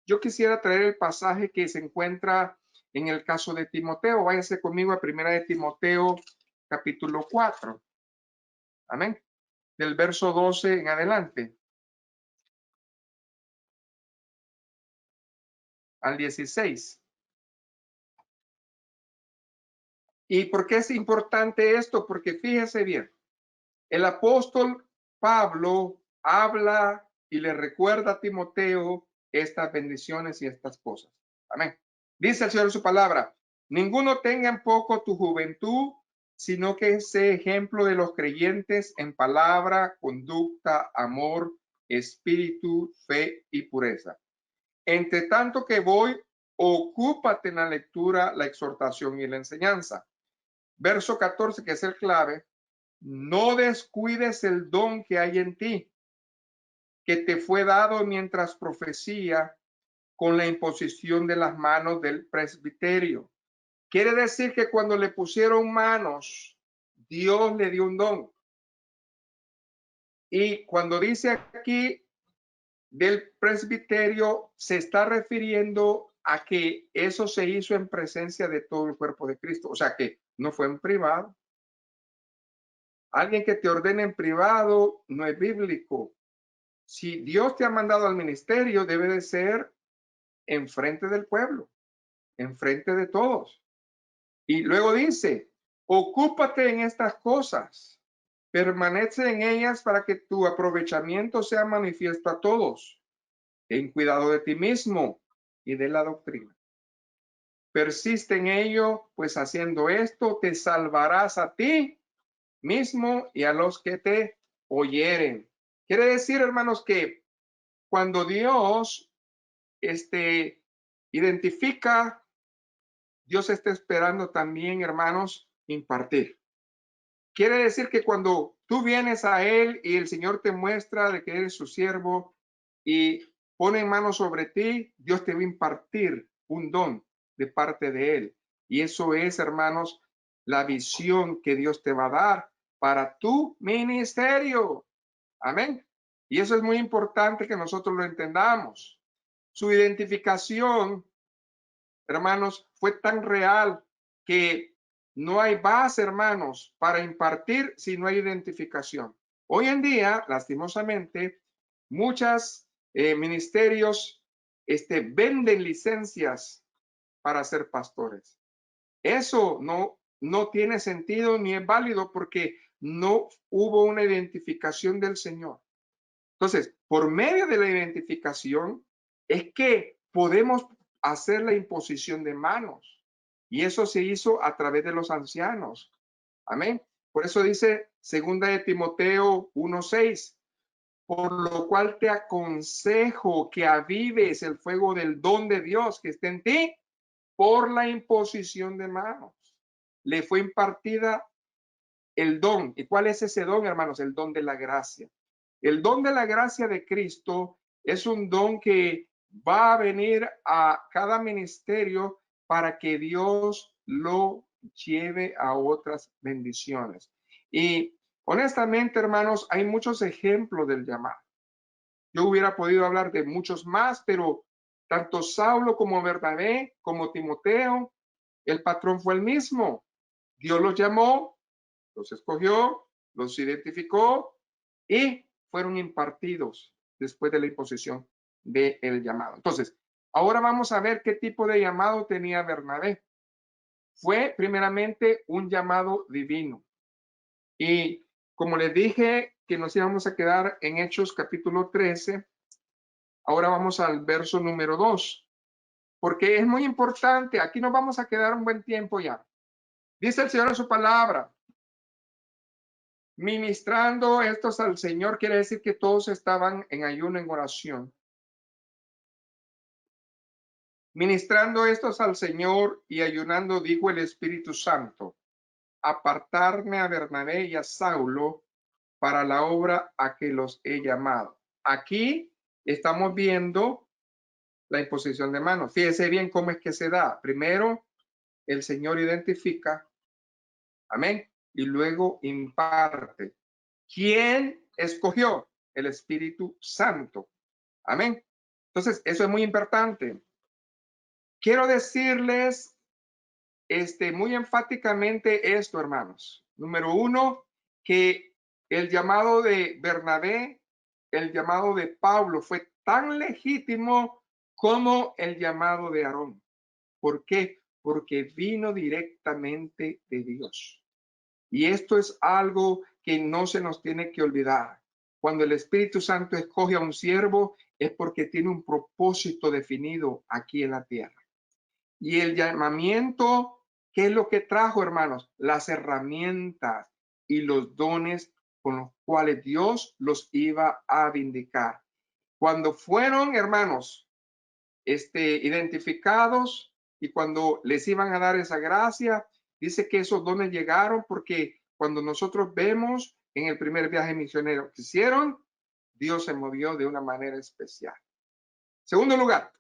yo quisiera traer el pasaje que se encuentra en el caso de Timoteo. Váyase conmigo a Primera de Timoteo, capítulo 4. Amén. Del verso 12 en adelante al 16. ¿Y por qué es importante esto? Porque fíjese bien, el apóstol Pablo habla y le recuerda a Timoteo estas bendiciones y estas cosas. Amén. Dice el Señor en su palabra: ninguno tenga en poco tu juventud, sino que sea ejemplo de los creyentes en palabra, conducta, amor, espíritu, fe y pureza. Entre tanto que voy, ocúpate en la lectura, la exhortación y la enseñanza. Verso 14, que es el clave: no descuides el don que hay en ti, que te fue dado mientras profecía con la imposición de las manos del presbiterio. Quiere decir que cuando le pusieron manos, Dios le dio un don. Y cuando dice aquí del presbiterio, se está refiriendo a que eso se hizo en presencia de todo el cuerpo de Cristo. O sea que no fue en privado. Alguien que te ordene en privado no es bíblico. Si Dios te ha mandado al ministerio, debe de ser en frente del pueblo, en frente de todos. Y luego dice: ocúpate en estas cosas, permanece en ellas para que tu aprovechamiento sea manifiesto a todos. Ten cuidado de ti mismo y de la doctrina. Persiste en ello, pues haciendo esto te salvarás a ti mismo y a los que te oyeren. Quiere decir, hermanos, que cuando Dios identifica, Dios está esperando también, hermanos, impartir. Quiere decir que cuando tú vienes a Él y el Señor te muestra de que eres su siervo y pone en manos sobre ti, Dios te va a impartir un don de parte de Él. Y eso es, hermanos, la visión que Dios te va a dar para tu ministerio. Amén. Y eso es muy importante que nosotros lo entendamos. Su identificación, hermanos, fue tan real que no hay base, hermanos, para impartir si no hay identificación. Hoy en día, lastimosamente, muchos ministerios venden licencias para ser pastores. Eso no tiene sentido ni es válido porque no hubo una identificación del Señor. Entonces, por medio de la identificación es que podemos hacer la imposición de manos. Y eso se hizo a través de los ancianos. Amén. Por eso dice 2 de Timoteo 1:6, por lo cual te aconsejo que avives el fuego del don de Dios que está en ti por la imposición de manos. Le fue impartida el don. ¿Y cuál es ese don, hermanos? El don de la gracia. El don de la gracia de Cristo es un don que va a venir a cada ministerio para que Dios lo lleve a otras bendiciones. Y honestamente, hermanos, hay muchos ejemplos del llamado. Yo hubiera podido hablar de muchos más, pero tanto Saulo como Bernabé, como Timoteo, el patrón fue el mismo. Dios los llamó, los escogió, los identificó y fueron impartidos después de la imposición del llamado. Entonces, ahora vamos a ver qué tipo de llamado tenía Bernabé. Fue primeramente un llamado divino. Y como les dije que nos íbamos a quedar en Hechos capítulo 13, ahora vamos al verso número 2, porque es muy importante. Aquí nos vamos a quedar un buen tiempo ya. Dice el Señor en su palabra: ministrando estos al Señor, quiere decir que todos estaban en ayuno, en oración. Ministrando estos al Señor y ayunando, dijo el Espíritu Santo: apartarme a Bernabé y a Saulo para la obra a que los he llamado. Aquí estamos viendo la imposición de manos. Fíjese bien cómo es que se da. Primero, el Señor identifica, amén, y luego imparte. ¿Quién escogió? El Espíritu Santo. Amén. Entonces, eso es muy importante. Quiero decirles muy enfáticamente esto, hermanos. Número uno, que el llamado de Bernabé, el llamado de Pablo fue tan legítimo como el llamado de Aarón. ¿Por qué? Porque vino directamente de Dios. Y esto es algo que no se nos tiene que olvidar. Cuando el Espíritu Santo escoge a un siervo es porque tiene un propósito definido aquí en la tierra. Y el llamamiento, ¿qué es lo que trajo, hermanos? Las herramientas y los dones con los cuales Dios los iba a vindicar. Cuando fueron, hermanos, identificados y cuando les iban a dar esa gracia, dice que esos dones llegaron porque cuando nosotros vemos en el primer viaje misionero que hicieron, Dios se movió de una manera especial. Segundo lugar,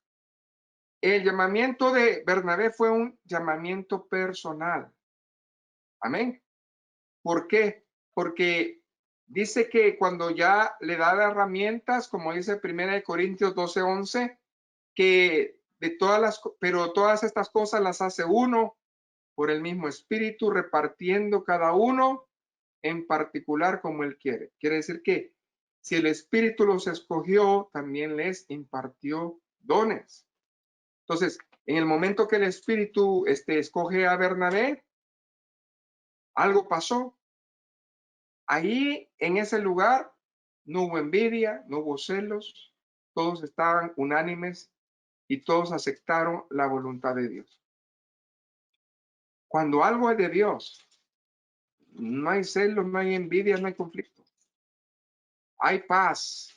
el llamamiento de Bernabé fue un llamamiento personal. Amén. ¿Por qué? Porque dice que cuando ya le da las herramientas, como dice 1 Corintios 12:11, que pero todas estas cosas las hace uno por el mismo espíritu, repartiendo cada uno en particular como él quiere. Quiere decir que si el espíritu los escogió, también les impartió dones. Entonces, en el momento que el espíritu escoge a Bernabé, algo pasó. Ahí, en ese lugar, no hubo envidia, no hubo celos, todos estaban unánimes y todos aceptaron la voluntad de Dios. Cuando algo es de Dios, no hay celos, no hay envidia, no hay conflicto. Hay paz.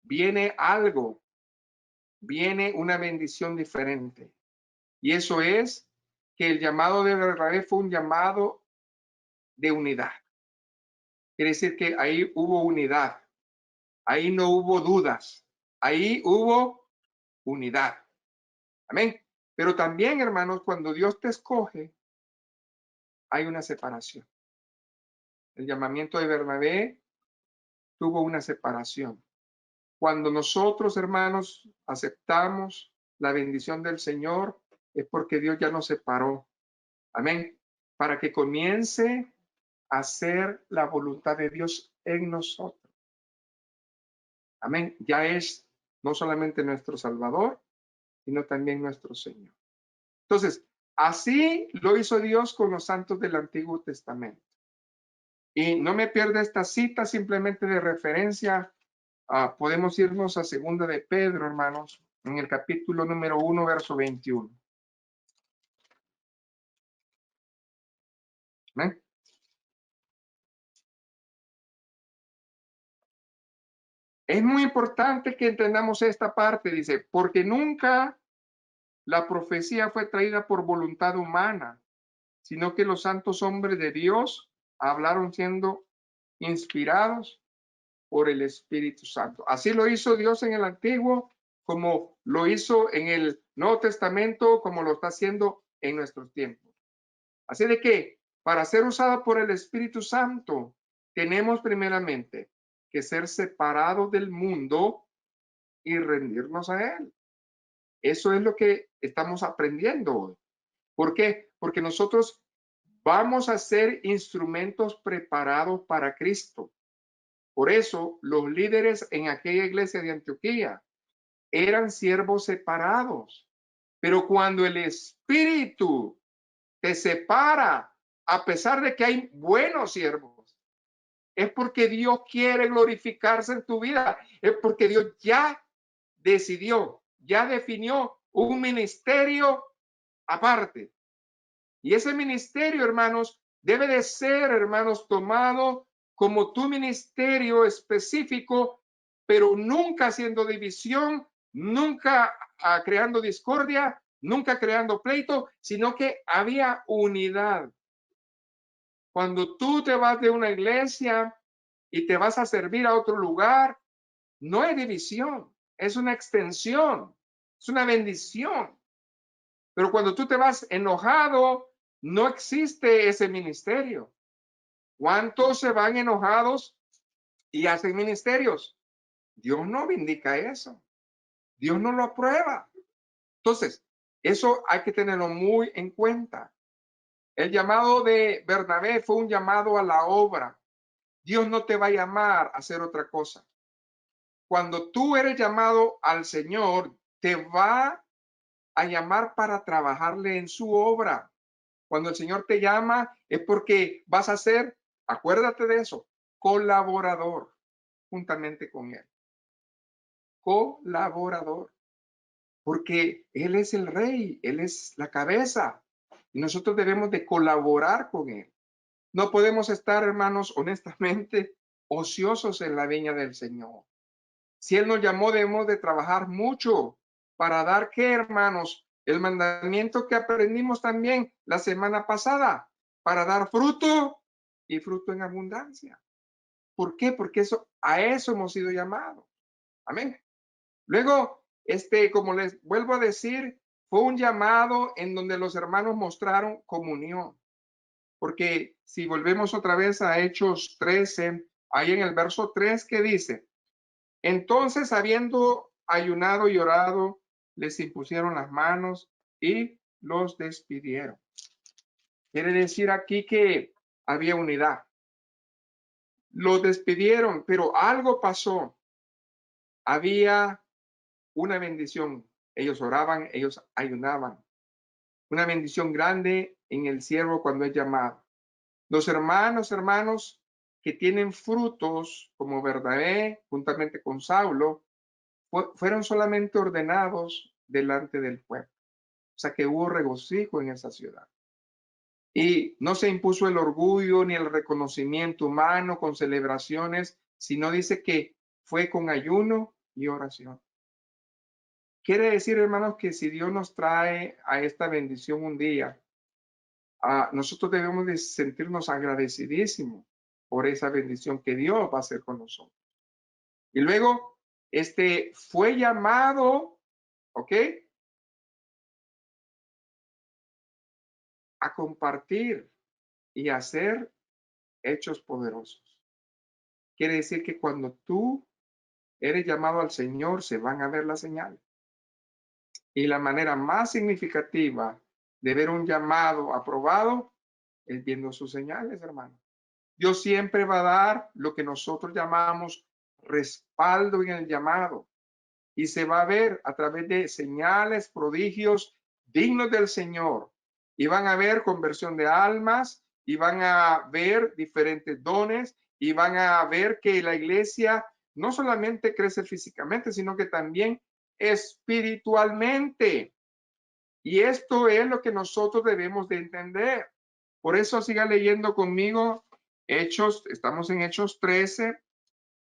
Viene algo, viene una bendición diferente. Y eso es que el llamado de Bernabé fue un llamado de unidad. Quiere decir que ahí hubo unidad. Ahí no hubo dudas. Ahí hubo unidad. Amén. Pero también, hermanos, cuando Dios te escoge, hay una separación. El llamamiento de Bernabé tuvo una separación. Cuando nosotros, hermanos, aceptamos la bendición del Señor, es porque Dios ya nos separó. Amén. Para que comience a hacer la voluntad de Dios en nosotros. Amén. Ya es no solamente nuestro Salvador, sino también nuestro Señor. Entonces, así lo hizo Dios con los santos del Antiguo Testamento. Y no me pierda esta cita simplemente de referencia. Podemos irnos a segunda de Pedro, hermanos, en el capítulo número 1, verso 21. ¿Ven? Es muy importante que entendamos esta parte, dice, porque nunca la profecía fue traída por voluntad humana, sino que los santos hombres de Dios hablaron siendo inspirados por el Espíritu Santo. Así lo hizo Dios en el Antiguo, como lo hizo en el Nuevo Testamento, como lo está haciendo en nuestros tiempos. Así de que para ser usada por el Espíritu Santo, tenemos primeramente que ser separados del mundo y rendirnos a Él. Eso es lo que estamos aprendiendo hoy. ¿Por qué? Porque nosotros vamos a ser instrumentos preparados para Cristo. Por eso los líderes en aquella iglesia de Antioquía eran siervos separados. Pero cuando el Espíritu te separa, a pesar de que hay buenos siervos, es porque Dios quiere glorificarse en tu vida. Es porque Dios ya decidió, ya definió un ministerio aparte. Y ese ministerio, hermanos, debe de ser, hermanos, tomado como tu ministerio específico, pero nunca haciendo división, nunca creando discordia, nunca creando pleito, sino que había unidad. Cuando tú te vas de una iglesia y te vas a servir a otro lugar, no hay división, es una extensión, es una bendición. Pero cuando tú te vas enojado, no existe ese ministerio. ¿Cuántos se van enojados y hacen ministerios? Dios no vindica eso. Dios no lo aprueba. Entonces, eso hay que tenerlo muy en cuenta. El llamado de Bernabé fue un llamado a la obra. Dios no te va a llamar a hacer otra cosa. Cuando tú eres llamado al Señor, te va a llamar para trabajarle en su obra. Cuando el Señor te llama es porque vas a ser, acuérdate de eso, colaborador juntamente con Él. Colaborador. Porque Él es el rey, Él es la cabeza y nosotros debemos de colaborar con Él. No podemos estar, hermanos, honestamente, ociosos en la viña del Señor. Si Él nos llamó, debemos de trabajar mucho para dar, ¿qué, hermanos? El mandamiento que aprendimos también la semana pasada, para dar fruto y fruto en abundancia. ¿Por qué? Porque a eso hemos sido llamados. Amén. Luego, como les vuelvo a decir, fue un llamado en donde los hermanos mostraron comunión. Porque si volvemos otra vez a Hechos 13, ahí en el verso 3 que dice, entonces habiendo ayunado y orado, les impusieron las manos y los despidieron. Quiere decir aquí que había unidad. Los despidieron, pero algo pasó. Había una bendición. Ellos oraban, ellos ayunaban. Una bendición grande en el siervo cuando es llamado. Los hermanos que tienen frutos como Bernabé, juntamente con Saulo, fueron solamente ordenados delante del pueblo. O sea que hubo regocijo en esa ciudad. Y no se impuso el orgullo ni el reconocimiento humano con celebraciones, sino dice que fue con ayuno y oración. Quiere decir, hermanos, que si Dios nos trae a esta bendición un día, nosotros debemos de sentirnos agradecidísimos por esa bendición que Dios va a hacer con nosotros. Y luego, fue llamado, ¿ok? A compartir y hacer hechos poderosos. Quiere decir que cuando tú eres llamado al Señor, se van a ver las señales. Y la manera más significativa de ver un llamado aprobado es viendo sus señales, hermano. Dios siempre va a dar lo que nosotros llamamos respaldo en el llamado y se va a ver a través de señales, prodigios dignos del Señor. Y van a ver conversión de almas y van a ver diferentes dones y van a ver que la iglesia no solamente crece físicamente, sino que también espiritualmente. Y esto es lo que nosotros debemos de entender. Por eso siga leyendo conmigo Hechos, estamos en Hechos 13,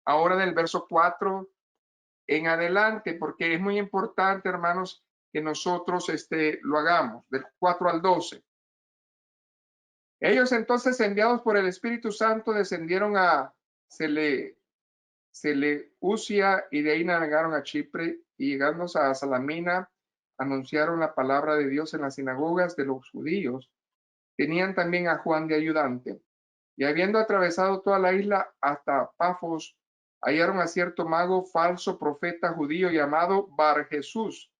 ahora del verso 4 en adelante, porque es muy importante, hermanos, que nosotros lo hagamos, del 4 al 12. Ellos entonces, enviados por el Espíritu Santo, descendieron a Seleucia y de ahí navegaron a Chipre y llegando a Salamina, anunciaron la palabra de Dios en las sinagogas de los judíos. Tenían también a Juan de ayudante. Y habiendo atravesado toda la isla hasta Pafos, hallaron a cierto mago falso profeta judío llamado Bar Jesús,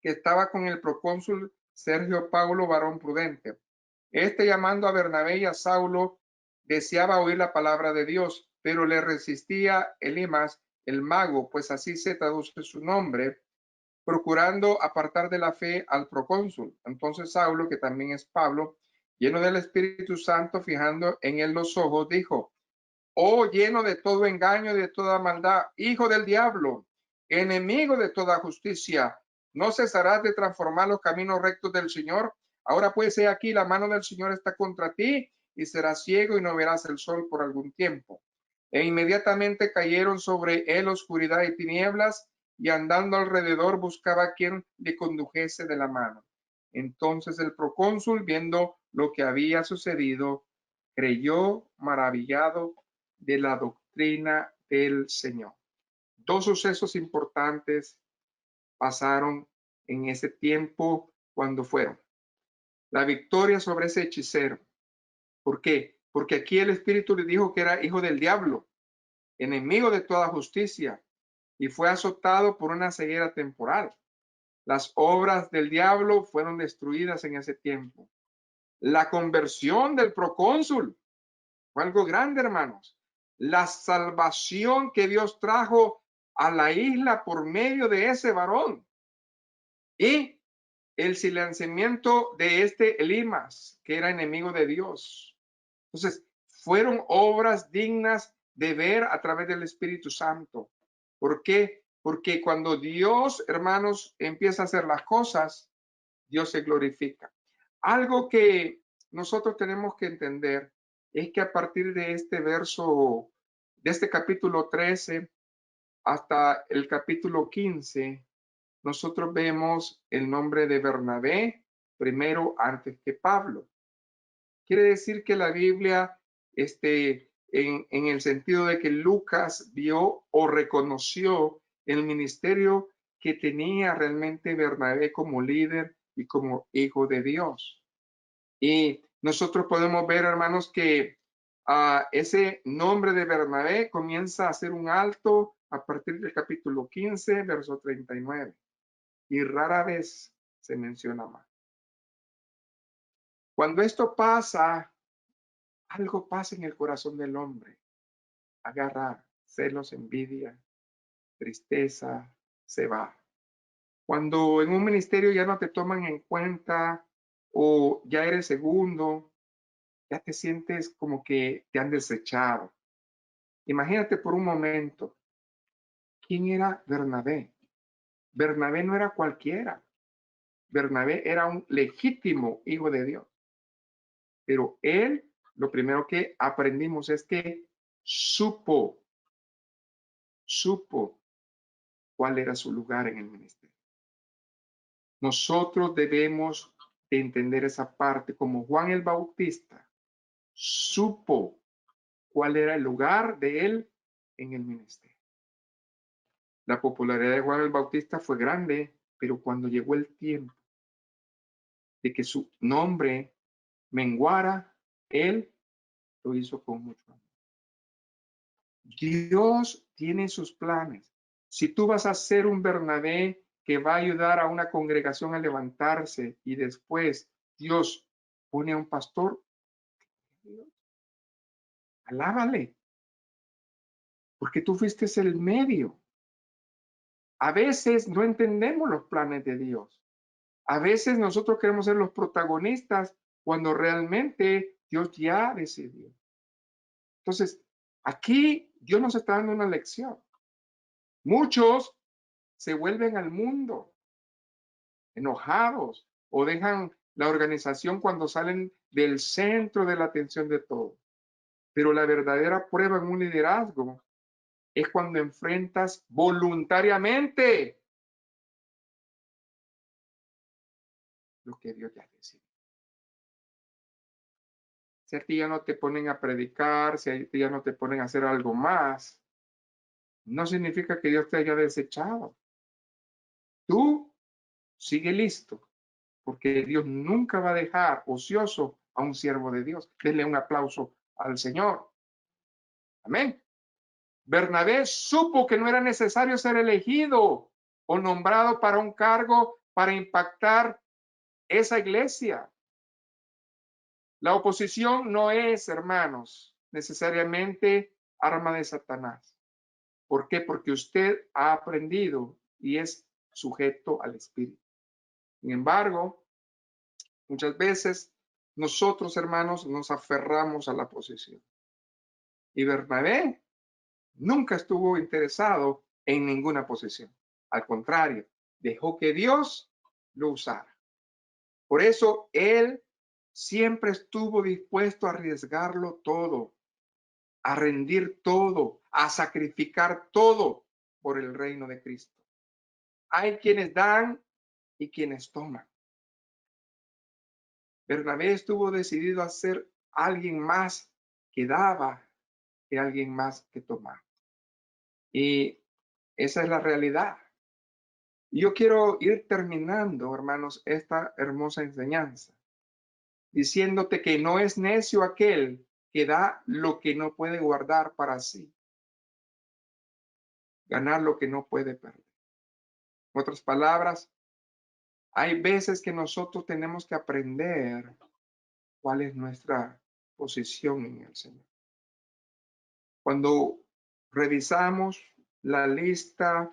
que estaba con el procónsul Sergio Paulo, varón prudente. Llamando a Bernabé y a Saulo, deseaba oír la palabra de Dios, pero le resistía Elimas, el mago, pues así se traduce su nombre, procurando apartar de la fe al procónsul. Entonces Saulo, que también es Pablo, lleno del Espíritu Santo, fijando en él los ojos, dijo, oh, lleno de todo engaño y de toda maldad, hijo del diablo, enemigo de toda justicia, ¿no cesarás de transformar los caminos rectos del Señor? Ahora pues, he aquí, la mano del Señor está contra ti, y serás ciego y no verás el sol por algún tiempo. E inmediatamente cayeron sobre él oscuridad y tinieblas, y andando alrededor buscaba a quien le condujese de la mano. Entonces el procónsul, viendo lo que había sucedido, creyó maravillado de la doctrina del Señor. Dos sucesos importantes pasaron en ese tiempo cuando fueron. La victoria sobre ese hechicero. ¿Por qué? Porque aquí el Espíritu le dijo que era hijo del diablo, enemigo de toda justicia. y fue azotado por una ceguera temporal. Las obras del diablo fueron destruidas en ese tiempo. La conversión del procónsul fue algo grande, hermanos. La salvación que Dios trajo a la isla por medio de ese varón. Y el silenciamiento de este Elimas, que era enemigo de Dios. Entonces, fueron obras dignas de ver a través del Espíritu Santo. ¿Por qué? Porque cuando Dios, hermanos, empieza a hacer las cosas, Dios se glorifica. Algo que nosotros tenemos que entender es que a partir de este verso, de este capítulo 13 hasta el capítulo 15, nosotros vemos el nombre de Bernabé primero antes que Pablo. Quiere decir que la Biblia, en el sentido de que Lucas vio o reconoció el ministerio que tenía realmente Bernabé como líder y como hijo de Dios. Y nosotros podemos ver, hermanos, que ese nombre de Bernabé comienza a hacer un alto a partir del capítulo 15, verso 39. Y rara vez se menciona más. Cuando esto pasa, algo pasa en el corazón del hombre. Agarra celos, envidia, tristeza, se va. Cuando en un ministerio ya no te toman en cuenta o ya eres segundo, ya te sientes como que te han desechado. Imagínate por un momento, ¿quién era Bernabé? Bernabé no era cualquiera. Bernabé era un legítimo hijo de Dios. Pero él, lo primero que aprendimos es que supo cuál era su lugar en el ministerio. Nosotros debemos de entender esa parte, como Juan el Bautista supo cuál era el lugar de él en el ministerio. La popularidad de Juan el Bautista fue grande, pero cuando llegó el tiempo de que su nombre menguara, él lo hizo con mucho amor. Dios tiene sus planes. Si tú vas a ser un Bernabé que va a ayudar a una congregación a levantarse y después Dios pone a un pastor, alábale, porque tú fuiste el medio. A veces no entendemos los planes de Dios. A veces nosotros queremos ser los protagonistas cuando realmente Dios ya decidió. Entonces, aquí Dios nos está dando una lección. Muchos se vuelven al mundo enojados o dejan la organización cuando salen del centro de la atención de todo. Pero la verdadera prueba en un liderazgo es cuando enfrentas voluntariamente lo que Dios ya decidió. Si a ti ya no te ponen a predicar, si a ti ya no te ponen a hacer algo más, no significa que Dios te haya desechado. Tú sigue listo, porque Dios nunca va a dejar ocioso a un siervo de Dios. Denle un aplauso al Señor. Amén. Bernabé supo que no era necesario ser elegido o nombrado para un cargo para impactar esa iglesia. La oposición no es, hermanos, necesariamente arma de Satanás. ¿Por qué? Porque usted ha aprendido y es sujeto al Espíritu. Sin embargo, muchas veces nosotros, hermanos, nos aferramos a la posición. Y Bernabé nunca estuvo interesado en ninguna posición. Al contrario, dejó que Dios lo usara. Por eso él siempre estuvo dispuesto a arriesgarlo todo, a rendir todo, a sacrificar todo por el reino de Cristo. Hay quienes dan y quienes toman. Bernabé estuvo decidido a ser alguien más que daba que alguien más que tomaba. Y esa es la realidad. Yo quiero ir terminando, hermanos, esta hermosa enseñanza, diciéndote que no es necio aquel que da lo que no puede guardar para sí. ganar lo que no puede perder. En otras palabras, hay veces que nosotros tenemos que aprender cuál es nuestra posición en el Señor. Cuando revisamos la lista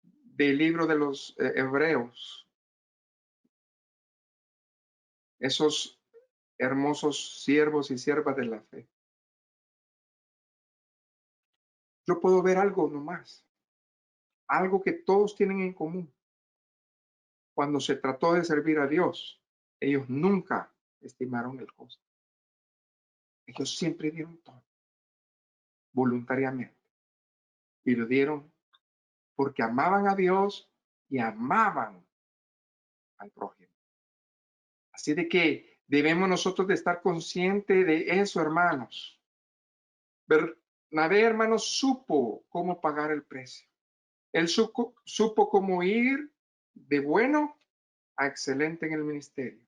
del libro de los Hebreos, esos hermosos siervos y siervas de la fe, yo puedo ver algo nomás, algo que todos tienen en común. Cuando se trató de servir a Dios, ellos nunca estimaron el costo. Ellos siempre dieron todo, voluntariamente. Y lo dieron porque amaban a Dios y amaban al prójimo. Así de que debemos nosotros de estar conscientes de eso, hermanos. Bernabé, hermanos, supo cómo pagar el precio. Él supo cómo ir de bueno a excelente en el ministerio.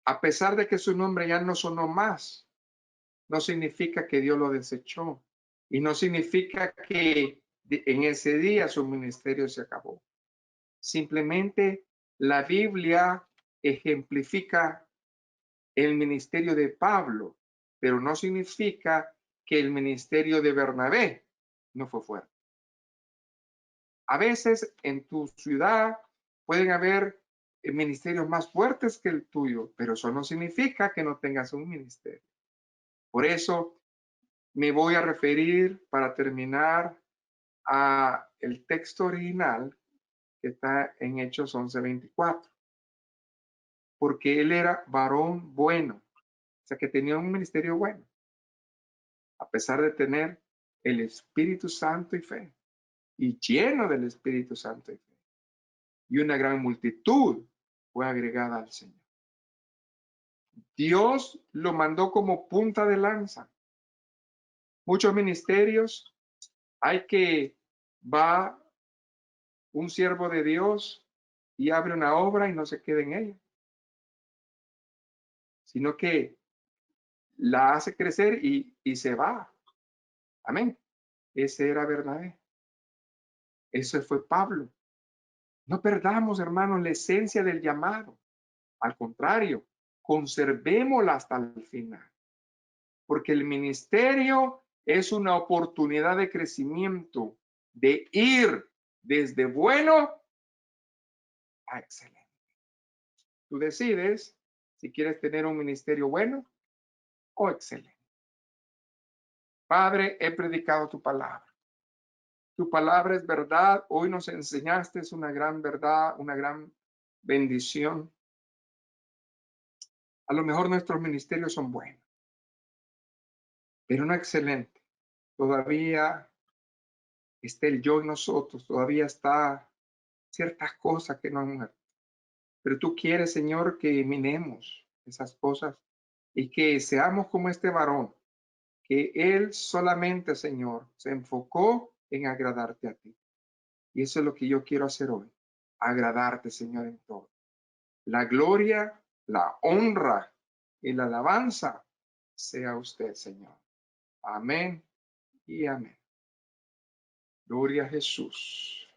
A pesar de que su nombre ya no sonó más, no significa que Dios lo desechó. Y no significa que en ese día su ministerio se acabó. Simplemente la Biblia ejemplifica el ministerio de Pablo, pero no significa que el ministerio de Bernabé no fue fuerte. A veces en tu ciudad pueden haber ministerios más fuertes que el tuyo, pero eso no significa que no tengas un ministerio. Por eso me voy a referir para terminar a el texto original que está en Hechos 11:24, porque él era varón bueno, o sea que tenía un ministerio bueno, a pesar de tener el Espíritu Santo y fe, y lleno del Espíritu Santo y fe, y una gran multitud fue agregada al Señor. Dios lo mandó como punta de lanza. Muchos ministerios hay que va un siervo de Dios y abre una obra y no se queda en ella, sino que la hace crecer y se va. Amén. Ese era Bernabé. Ese fue Pablo. No perdamos, hermanos, la esencia del llamado. Al contrario, conservémosla hasta el final. Porque el ministerio es una oportunidad de crecimiento, de ir desde bueno a excelente. Tú decides si quieres tener un ministerio bueno o excelente. Padre, he predicado tu palabra. Tu palabra es verdad. Hoy nos enseñaste, es una gran verdad, una gran bendición. A lo mejor nuestros ministerios son buenos, pero no excelente. Todavía está el yo en nosotros, todavía está ciertas cosas que no han muerto. Pero tú quieres, Señor, que minemos esas cosas y que seamos como este varón, que él solamente, Señor, se enfocó en agradarte a ti. Y eso es lo que yo quiero hacer hoy, agradarte, Señor, en todo. La gloria, la honra y la alabanza sea usted, Señor. Amén y amén. Gloria a Jesús.